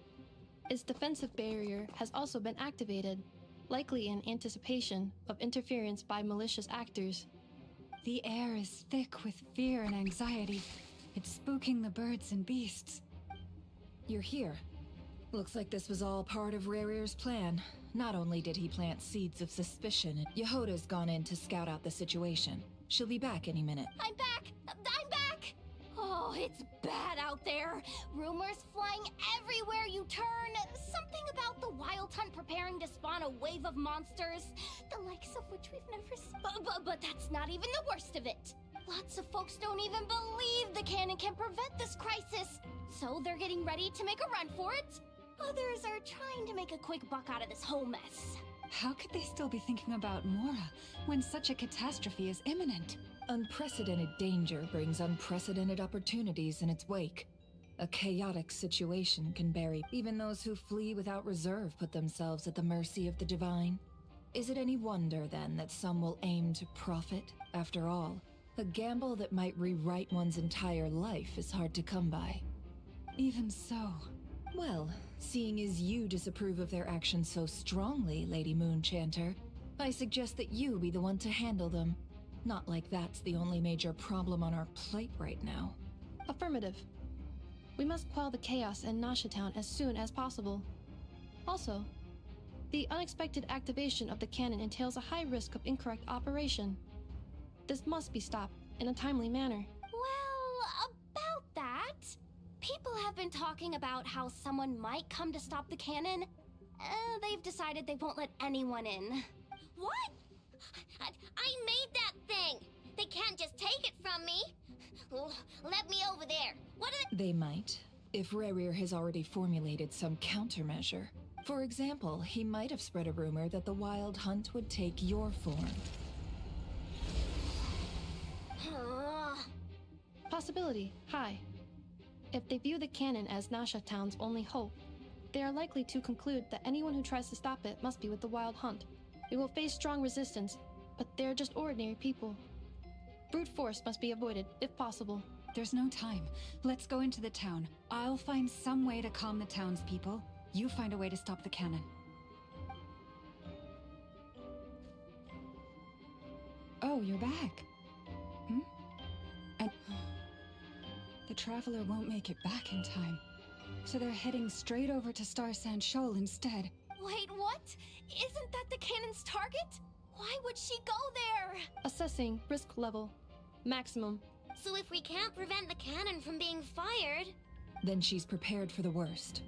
Its defensive barrier has also been activated, likely in anticipation of interference by malicious actors. The air is thick with fear and anxiety. It's spooking the birds and beasts. You're here. Looks like this was all part of Rarir's plan. Not only did he plant seeds of suspicion, Yehoda's gone in to scout out the situation. She'll be back any minute. I'm back! I'm back! Oh, it's bad out there. Rumors flying everywhere you turn. Something about the Wild Hunt preparing to spawn a wave of monsters, the likes of which we've never seen. But that's not even the worst of it. Lots of folks don't even believe the cannon can prevent this crisis, so they're getting ready to make a run for it. Others are trying to make a quick buck out of this whole mess. How could they still be thinking about Mora when such a catastrophe is imminent? Unprecedented danger brings unprecedented opportunities in its wake. A chaotic situation can bury even those who flee without reserve put themselves at the mercy of the divine. Is it any wonder, then, that some will aim to profit? After all, a gamble that might rewrite one's entire life is hard to come by. Even so. Well, seeing as you disapprove of their actions so strongly, Lady Moonchanter, I suggest that you be the one to handle them. Not like that's the only major problem on our plate right now. Affirmative. We must quell the chaos in Nasha Town as soon as possible. Also, the unexpected activation of the cannon entails a high risk of incorrect operation. This must be stopped in a timely manner. Well, about that, people have been talking about how someone might come to stop the cannon. They've decided they won't let anyone in. What? I made that thing! They can't just take it from me! Let me over there. What are They might, if Rarir has already formulated some countermeasure. For example, he might have spread a rumor that the Wild Hunt would take your form. Possibility high. If they view the cannon as Nasha Town's only hope, they are likely to conclude that anyone who tries to stop it must be with the Wild Hunt. We will face strong resistance, but they're just ordinary people. Brute force must be avoided, if possible. There's no time. Let's go into the town. I'll find some way to calm the townspeople. You find a way to stop the cannon. Oh, you're back. And the Traveler won't make it back in time. So they're heading straight over to Star Sand Shoal instead. Wait, what? Isn't that the cannon's target? Why would she go there? Assessing risk level. Maximum. So if we can't prevent the cannon from being fired... Then she's prepared for the worst.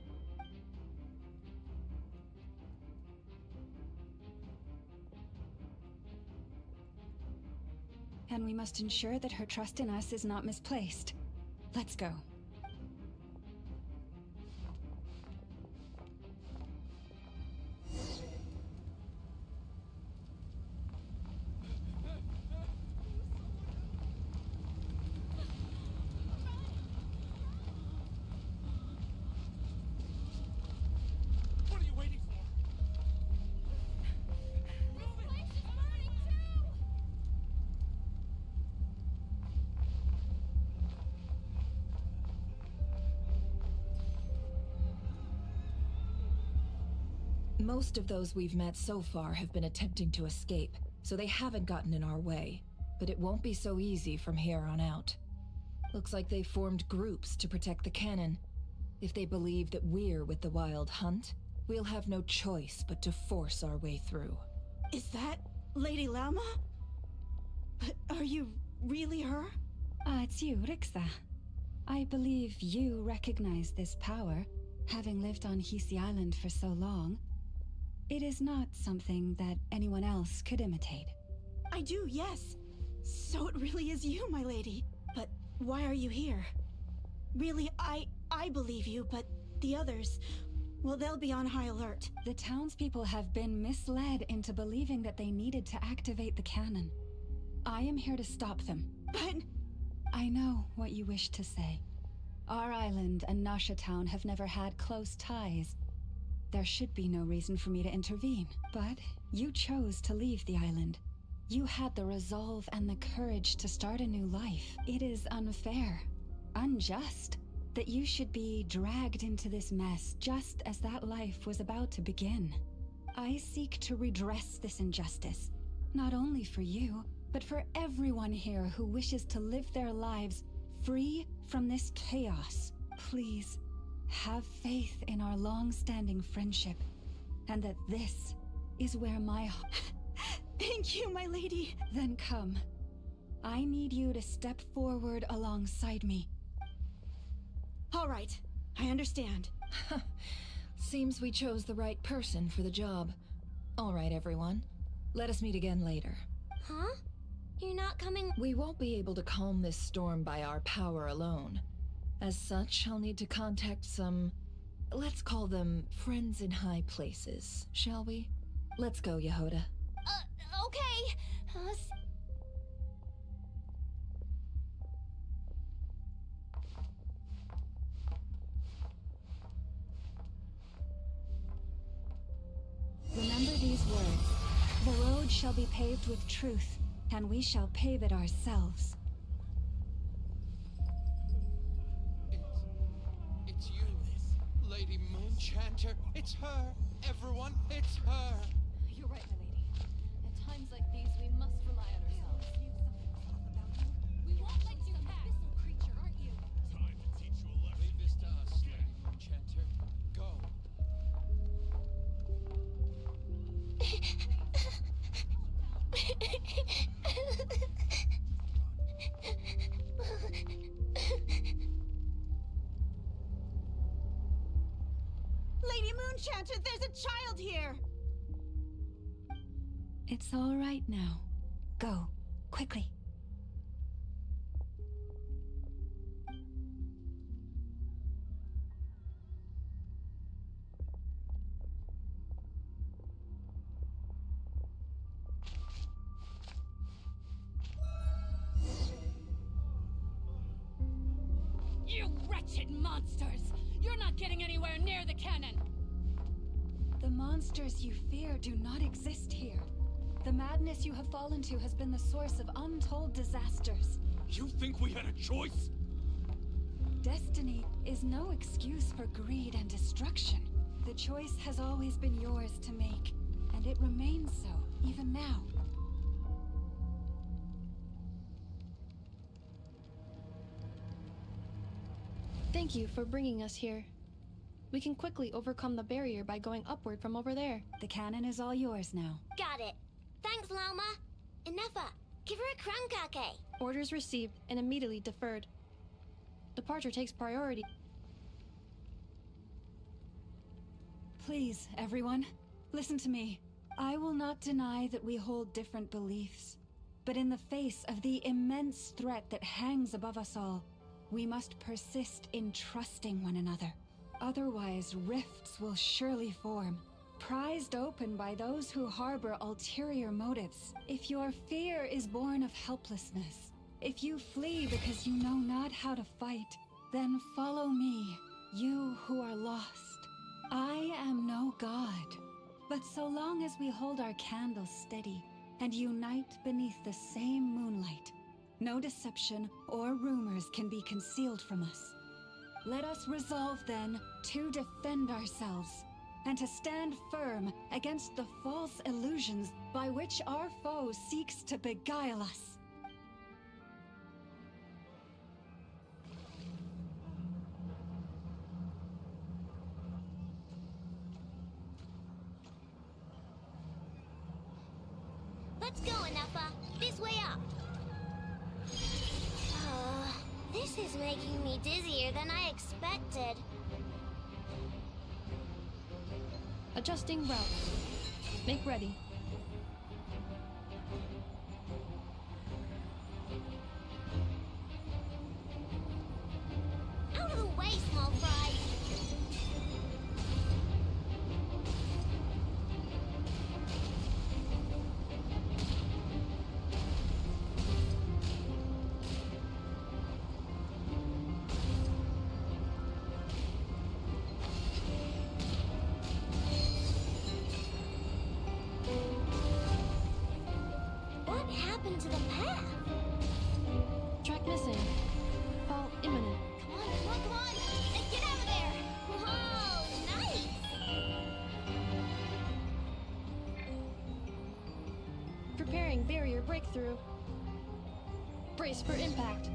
And we must ensure that her trust in us is not misplaced. Let's go. What are you waiting for? Most of those we've met so far have been attempting to escape, so they haven't gotten in our way. But it won't be so easy from here on out. Looks like they formed groups to protect the cannon. If they believe that we're with the Wild Hunt, we'll have no choice but to force our way through. Is that Lady Lama? But are you really her? It's you, Rixa. I believe you recognize this power, having lived on Hisi Island for so long. It is not something that anyone else could imitate. I do, yes. So it really is you, my lady. But why are you here? Really, I believe you, but the others, well, they'll be on high alert. The townspeople have been misled into believing that they needed to activate the cannon. I am here to stop them. But... I know what you wish to say. Our island and Nasha Town have never had close ties. There should be no reason for me to intervene. But you chose to leave the island. You had the resolve and the courage to start a new life. It is unfair. unjust that you should be dragged into this mess just as that life was about to begin. I seek to redress this injustice, not only for you, but for everyone here who wishes to live their lives free from this chaos. Please, have faith in our long-standing friendship, and that this is where my... Thank you, my lady. Then come. I need you to step forward alongside me. All right, I understand. Seems we chose the right person for the job. All right, everyone. Let us meet again later. Huh? You're not coming? We won't be able to calm this storm by our power alone. As such, I'll need to contact some... let's call them friends in high places, shall we? Let's go, Yehoda. Okay. Remember these words. The road shall be paved with truth, and we shall pave it ourselves. It's you, Lady Moonchanter. It's her. Everyone, it's her. You're right, my lady. At times like these, we must rely on ourselves. We won't let you pass. Abyssal creature, aren't you? Time to teach you a lesson. Leave this to us, Lady Moonchanter. Go. Lady Moonchanter, there's a child here! It's all right now. Go, quickly. You wretched monsters! You're not getting anywhere near the cannon! The monsters you fear do not exist here. The madness you have fallen to has been the source of untold disasters. You think we had a choice? Destiny is no excuse for greed and destruction. The choice has always been yours to make, and it remains so, even now. Thank you for bringing us here. We can quickly overcome the barrier by going upward from over there. The cannon is all yours now. Got it. Thanks, Lauma. Inefa, give her a crankake. Orders received and immediately deferred. Departure takes priority. Please, everyone, listen to me. I will not deny that we hold different beliefs. But in the face of the immense threat that hangs above us all, we must persist in trusting one another. Otherwise, rifts will surely form, prized open by those who harbor ulterior motives. If your fear is born of helplessness, if you flee because you know not how to fight, then follow me, you who are lost. I am no god, but so long as we hold our candles steady and unite beneath the same moonlight, no deception or rumors can be concealed from us. Let us resolve, then, to defend ourselves, and to stand firm against the false illusions by which our foe seeks to beguile us. Let's go, Inefa. This way up. This is making me dizzier than I expected. Adjusting route. Make ready. Out of the way, small fry. What happened to the path? Track missing. Fall imminent. Declaring barrier breakthrough. Brace for impact.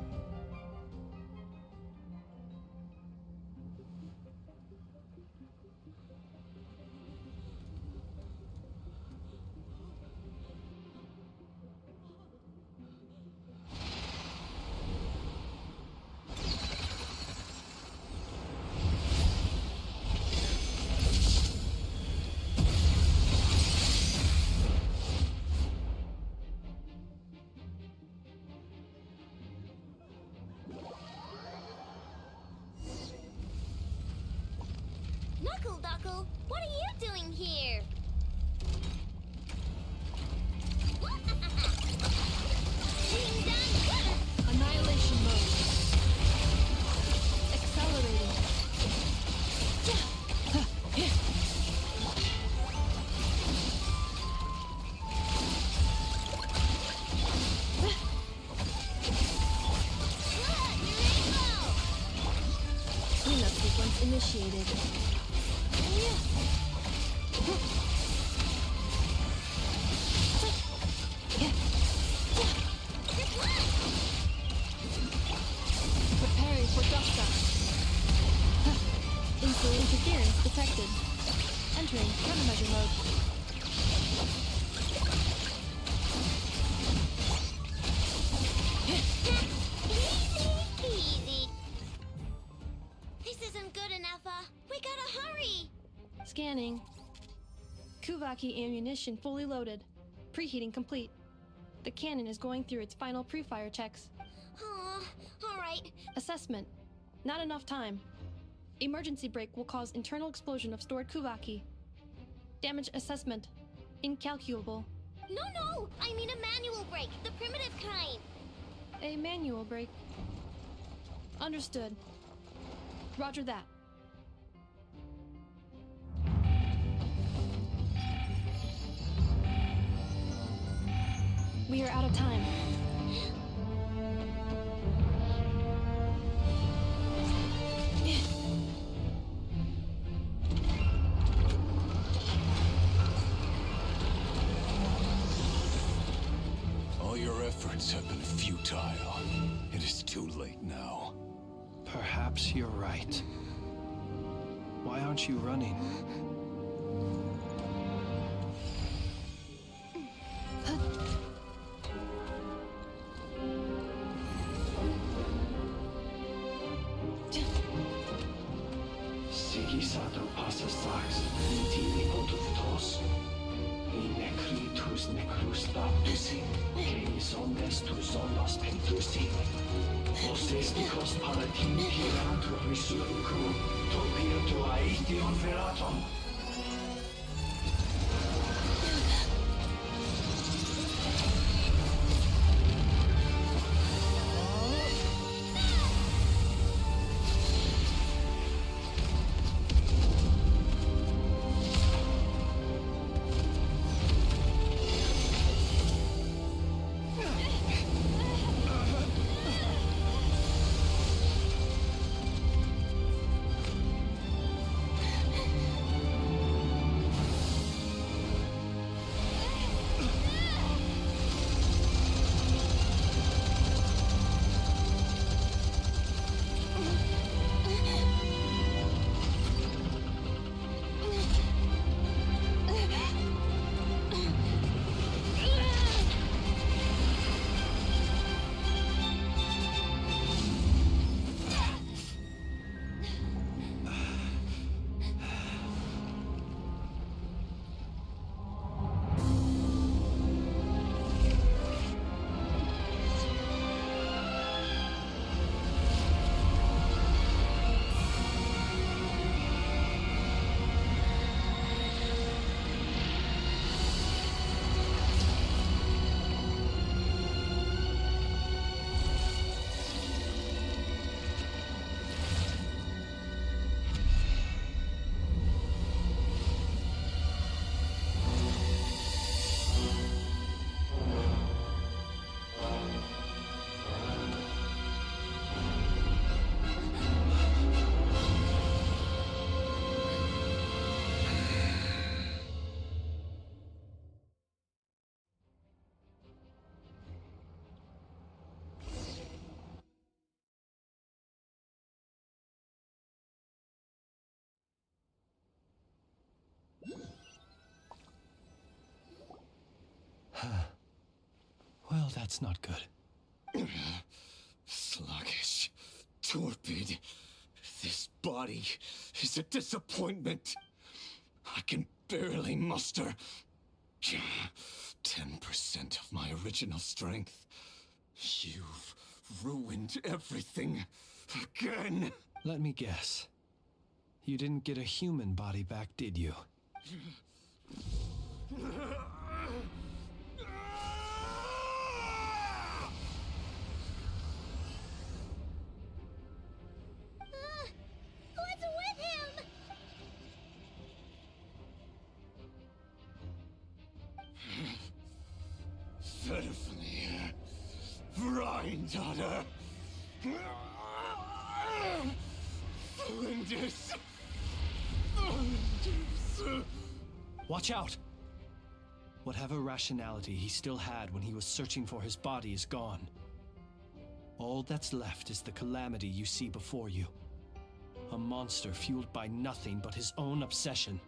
Knuckle, what are you doing here? Being done good. Annihilation mode. Accelerating. Cleanup sequence initiated. Preparing for dust up. Interference detected. Entering countermeasure mode. Easy. This isn't good enough, we gotta hurry. Scanning. Kuvaki ammunition fully loaded. Preheating complete. The cannon is going through its final pre-fire checks. Alright. Assessment. Not enough time. Emergency brake will cause internal explosion of stored Kuvaki. Damage assessment. Incalculable. No, I mean a manual brake, the primitive kind. A manual brake. Understood. Roger that. We are out of time. All your efforts have been futile. It is too late now. Perhaps you're right. Why aren't you running? Sigisato passa sax, intili potus in necritus necrus baptusi, ceis omnes tu solos pentusi. Os esticos palatini giratur resurrecum, topir aetion feratum. Well, that's not good. Sluggish. Torpid. This body is a disappointment. I can barely muster 10% of my original strength. You've ruined everything again. Let me guess. You didn't get a human body back, did you? What's with him? Verfnir. Rheindaughter. Flinders. Flinders. Watch out! Whatever rationality he still had when he was searching for his body is gone. All that's left is the calamity you see before you. A monster fueled by nothing but his own obsession.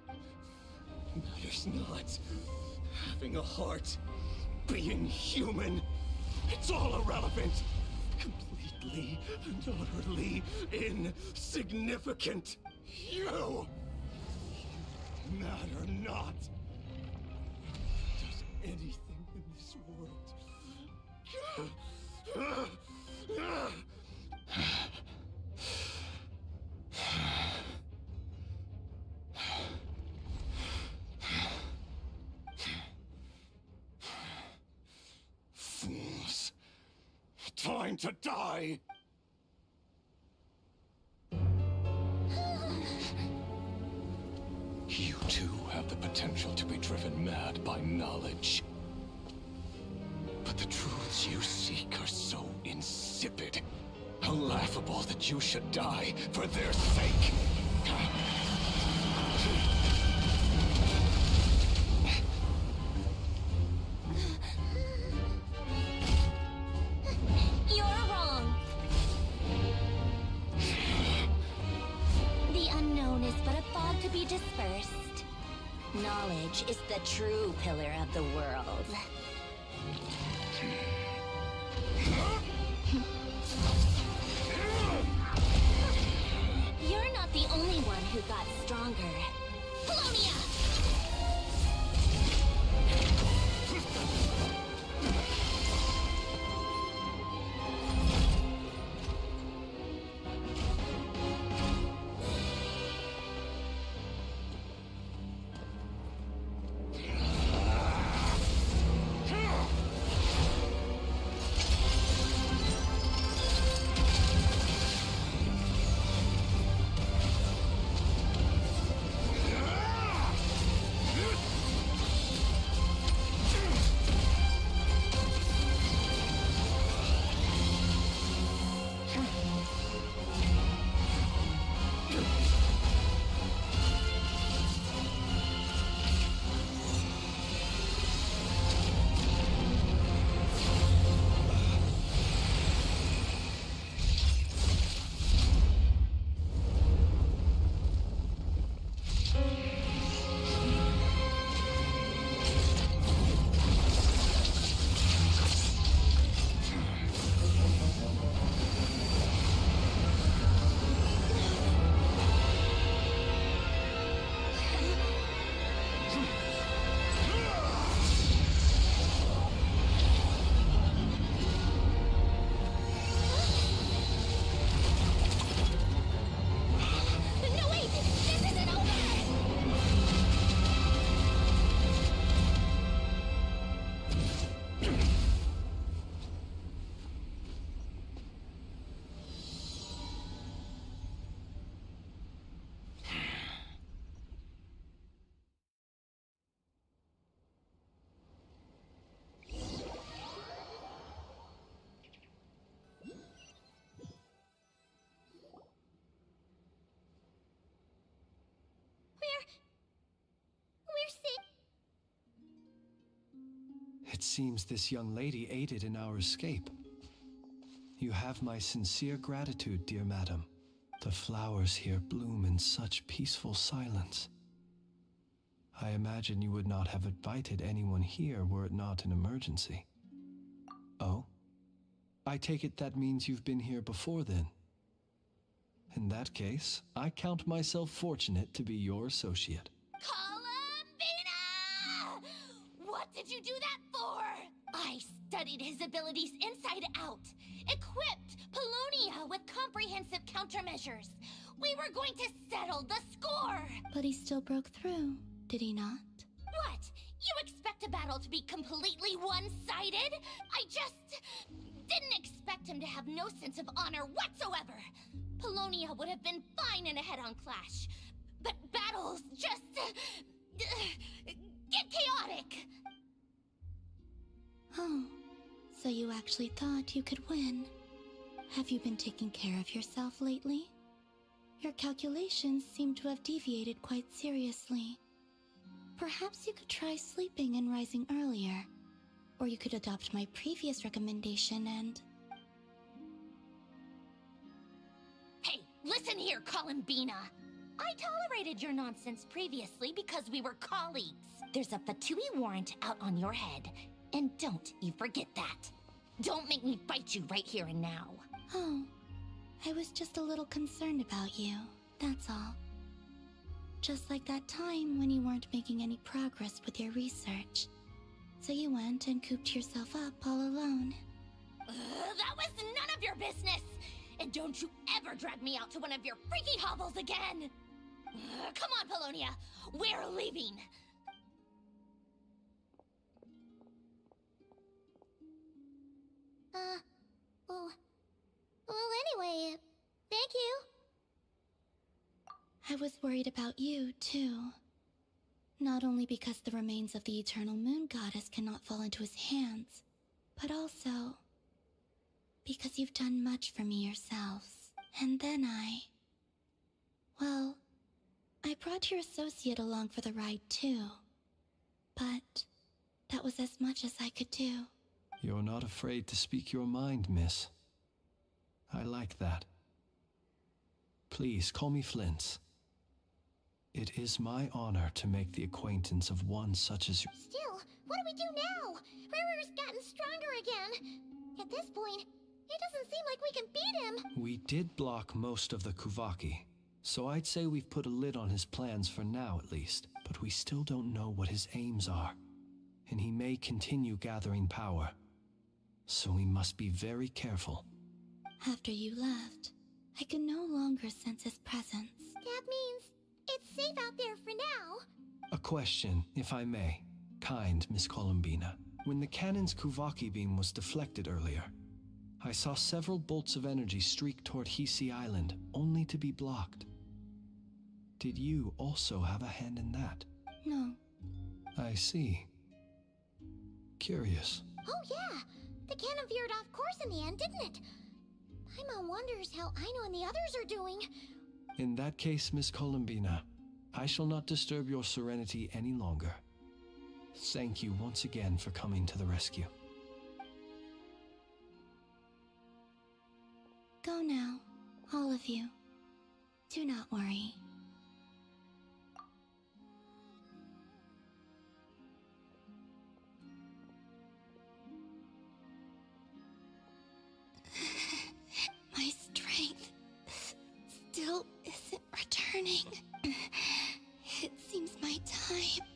Matters not. Having a heart. Being human. It's all irrelevant. Completely and utterly insignificant. You matter not. Does anything in this world. Fools. Time to die! You too have the potential to be driven mad by knowledge. But the truths you seek are so insipid, how laughable that you should die for their sake. You're wrong. The unknown is but a fog to be dispersed. Knowledge is the true pillar of the world. You're not the only one who got stronger. Polonia! No, wait! This isn't over! We're sick. It seems this young lady aided in our escape. You have my sincere gratitude, dear madam. The flowers here bloom in such peaceful silence. I imagine you would not have invited anyone here were it not an emergency. Oh? I take it that means you've been here before then. In that case, I count myself fortunate to be your associate. Columbina! What did you do that for? I studied his abilities inside out, equipped Polonia with comprehensive countermeasures. We were going to settle the score! But he still broke through, did he not? What? You expect a battle to be completely one-sided? I just didn't expect him to have no sense of honor whatsoever. Polonia would have been fine in a head-on clash, but battles just get chaotic. Oh, so you actually thought you could win. Have you been taking care of yourself lately? Your calculations seem to have deviated quite seriously. Perhaps you could try sleeping and rising earlier. Or you could adopt my previous recommendation and... Hey, listen here, Columbina. I tolerated your nonsense previously because we were colleagues. There's a Fatui warrant out on your head, and don't you forget that. Don't make me fight you right here and now. Oh, I was just a little concerned about you, that's all. Just like that time when you weren't making any progress with your research. So you went and cooped yourself up all alone. That was none of your business! And don't you ever drag me out to one of your freaky hovels again! Come on, Polonia! We're leaving! Well, anyway, thank you. I was worried about you, too. Not only because the remains of the Eternal Moon Goddess cannot fall into his hands, but also because you've done much for me yourselves. And then well, I brought your associate along for the ride, too. But that was as much as I could do. You're not afraid to speak your mind, miss. I like that. Please, call me Flint. It is my honor to make the acquaintance of one such as you. Still, what do we do now? Rurer's gotten stronger again. At this point, it doesn't seem like we can beat him. We did block most of the Kuvaki, so I'd say we've put a lid on his plans for now at least. But we still don't know what his aims are, and he may continue gathering power. So we must be very careful. After you left, I could no longer sense his presence. That means it's safe out there for now. A question, if I may. Kind Miss Columbina. When the cannon's Kuvaki beam was deflected earlier, I saw several bolts of energy streak toward Hisi Island, only to be blocked. Did you also have a hand in that? No. I see. Curious. Oh yeah, the cannon veered off course in the end, didn't it? Paimon wonders how Aino and the others are doing. In that case, Miss Columbina, I shall not disturb your serenity any longer. Thank you once again for coming to the rescue. Go now, all of you. Do not worry. My strength still isn't returning. It seems my time.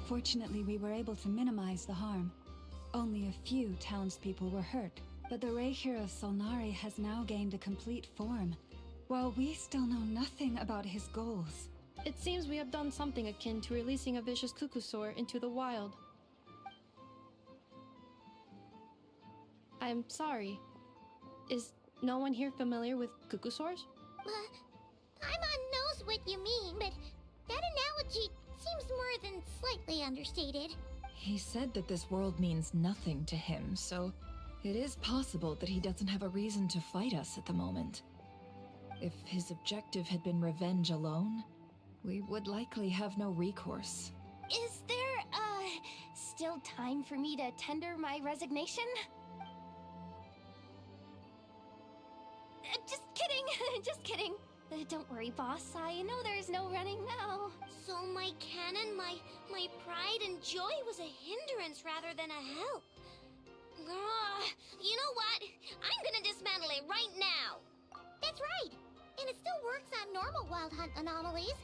Fortunately, we were able to minimize the harm. Only a few townspeople were hurt, but the Reikir of Solnari has now gained a complete form, while we still know nothing about his goals. It seems we have done something akin to releasing a vicious cuckoosaur into the wild. I'm sorry. Is no one here familiar with cuckoosaurs? Paimon knows what you mean, but that analogy seems more than slightly understated. He said that this world means nothing to him, so it is possible that he doesn't have a reason to fight us at the moment. If his objective had been revenge alone, we would likely have no recourse. Is there, still time for me to tender my resignation? Just kidding, just kidding. Don't worry, boss. I know there's no running now. So my cannon, my pride and joy was a hindrance rather than a help. You know what? I'm gonna dismantle it right now. That's right. And it still works on normal Wild Hunt anomalies.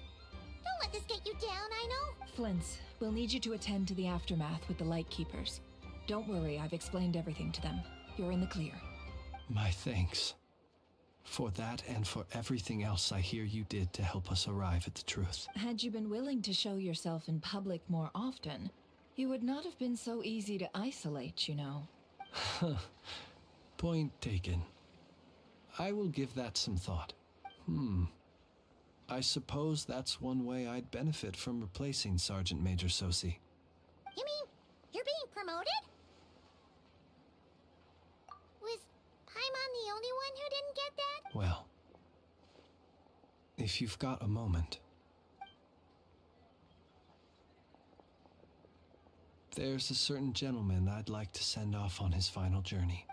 Don't let this get you down, I know. Flint's, we'll need you to attend to the aftermath with the Lightkeepers. Don't worry, I've explained everything to them. You're in the clear. My thanks. For that and for everything else I hear you did to help us arrive at the truth. Had you been willing to show yourself in public more often, you would not have been so easy to isolate, you know. Point taken. I will give that some thought. I suppose that's one way I'd benefit from replacing Sergeant Major Sosi. You mean you're being promoted? Was Paimon the only one who didn't get that? Well, if you've got a moment. There's a certain gentleman I'd like to send off on his final journey.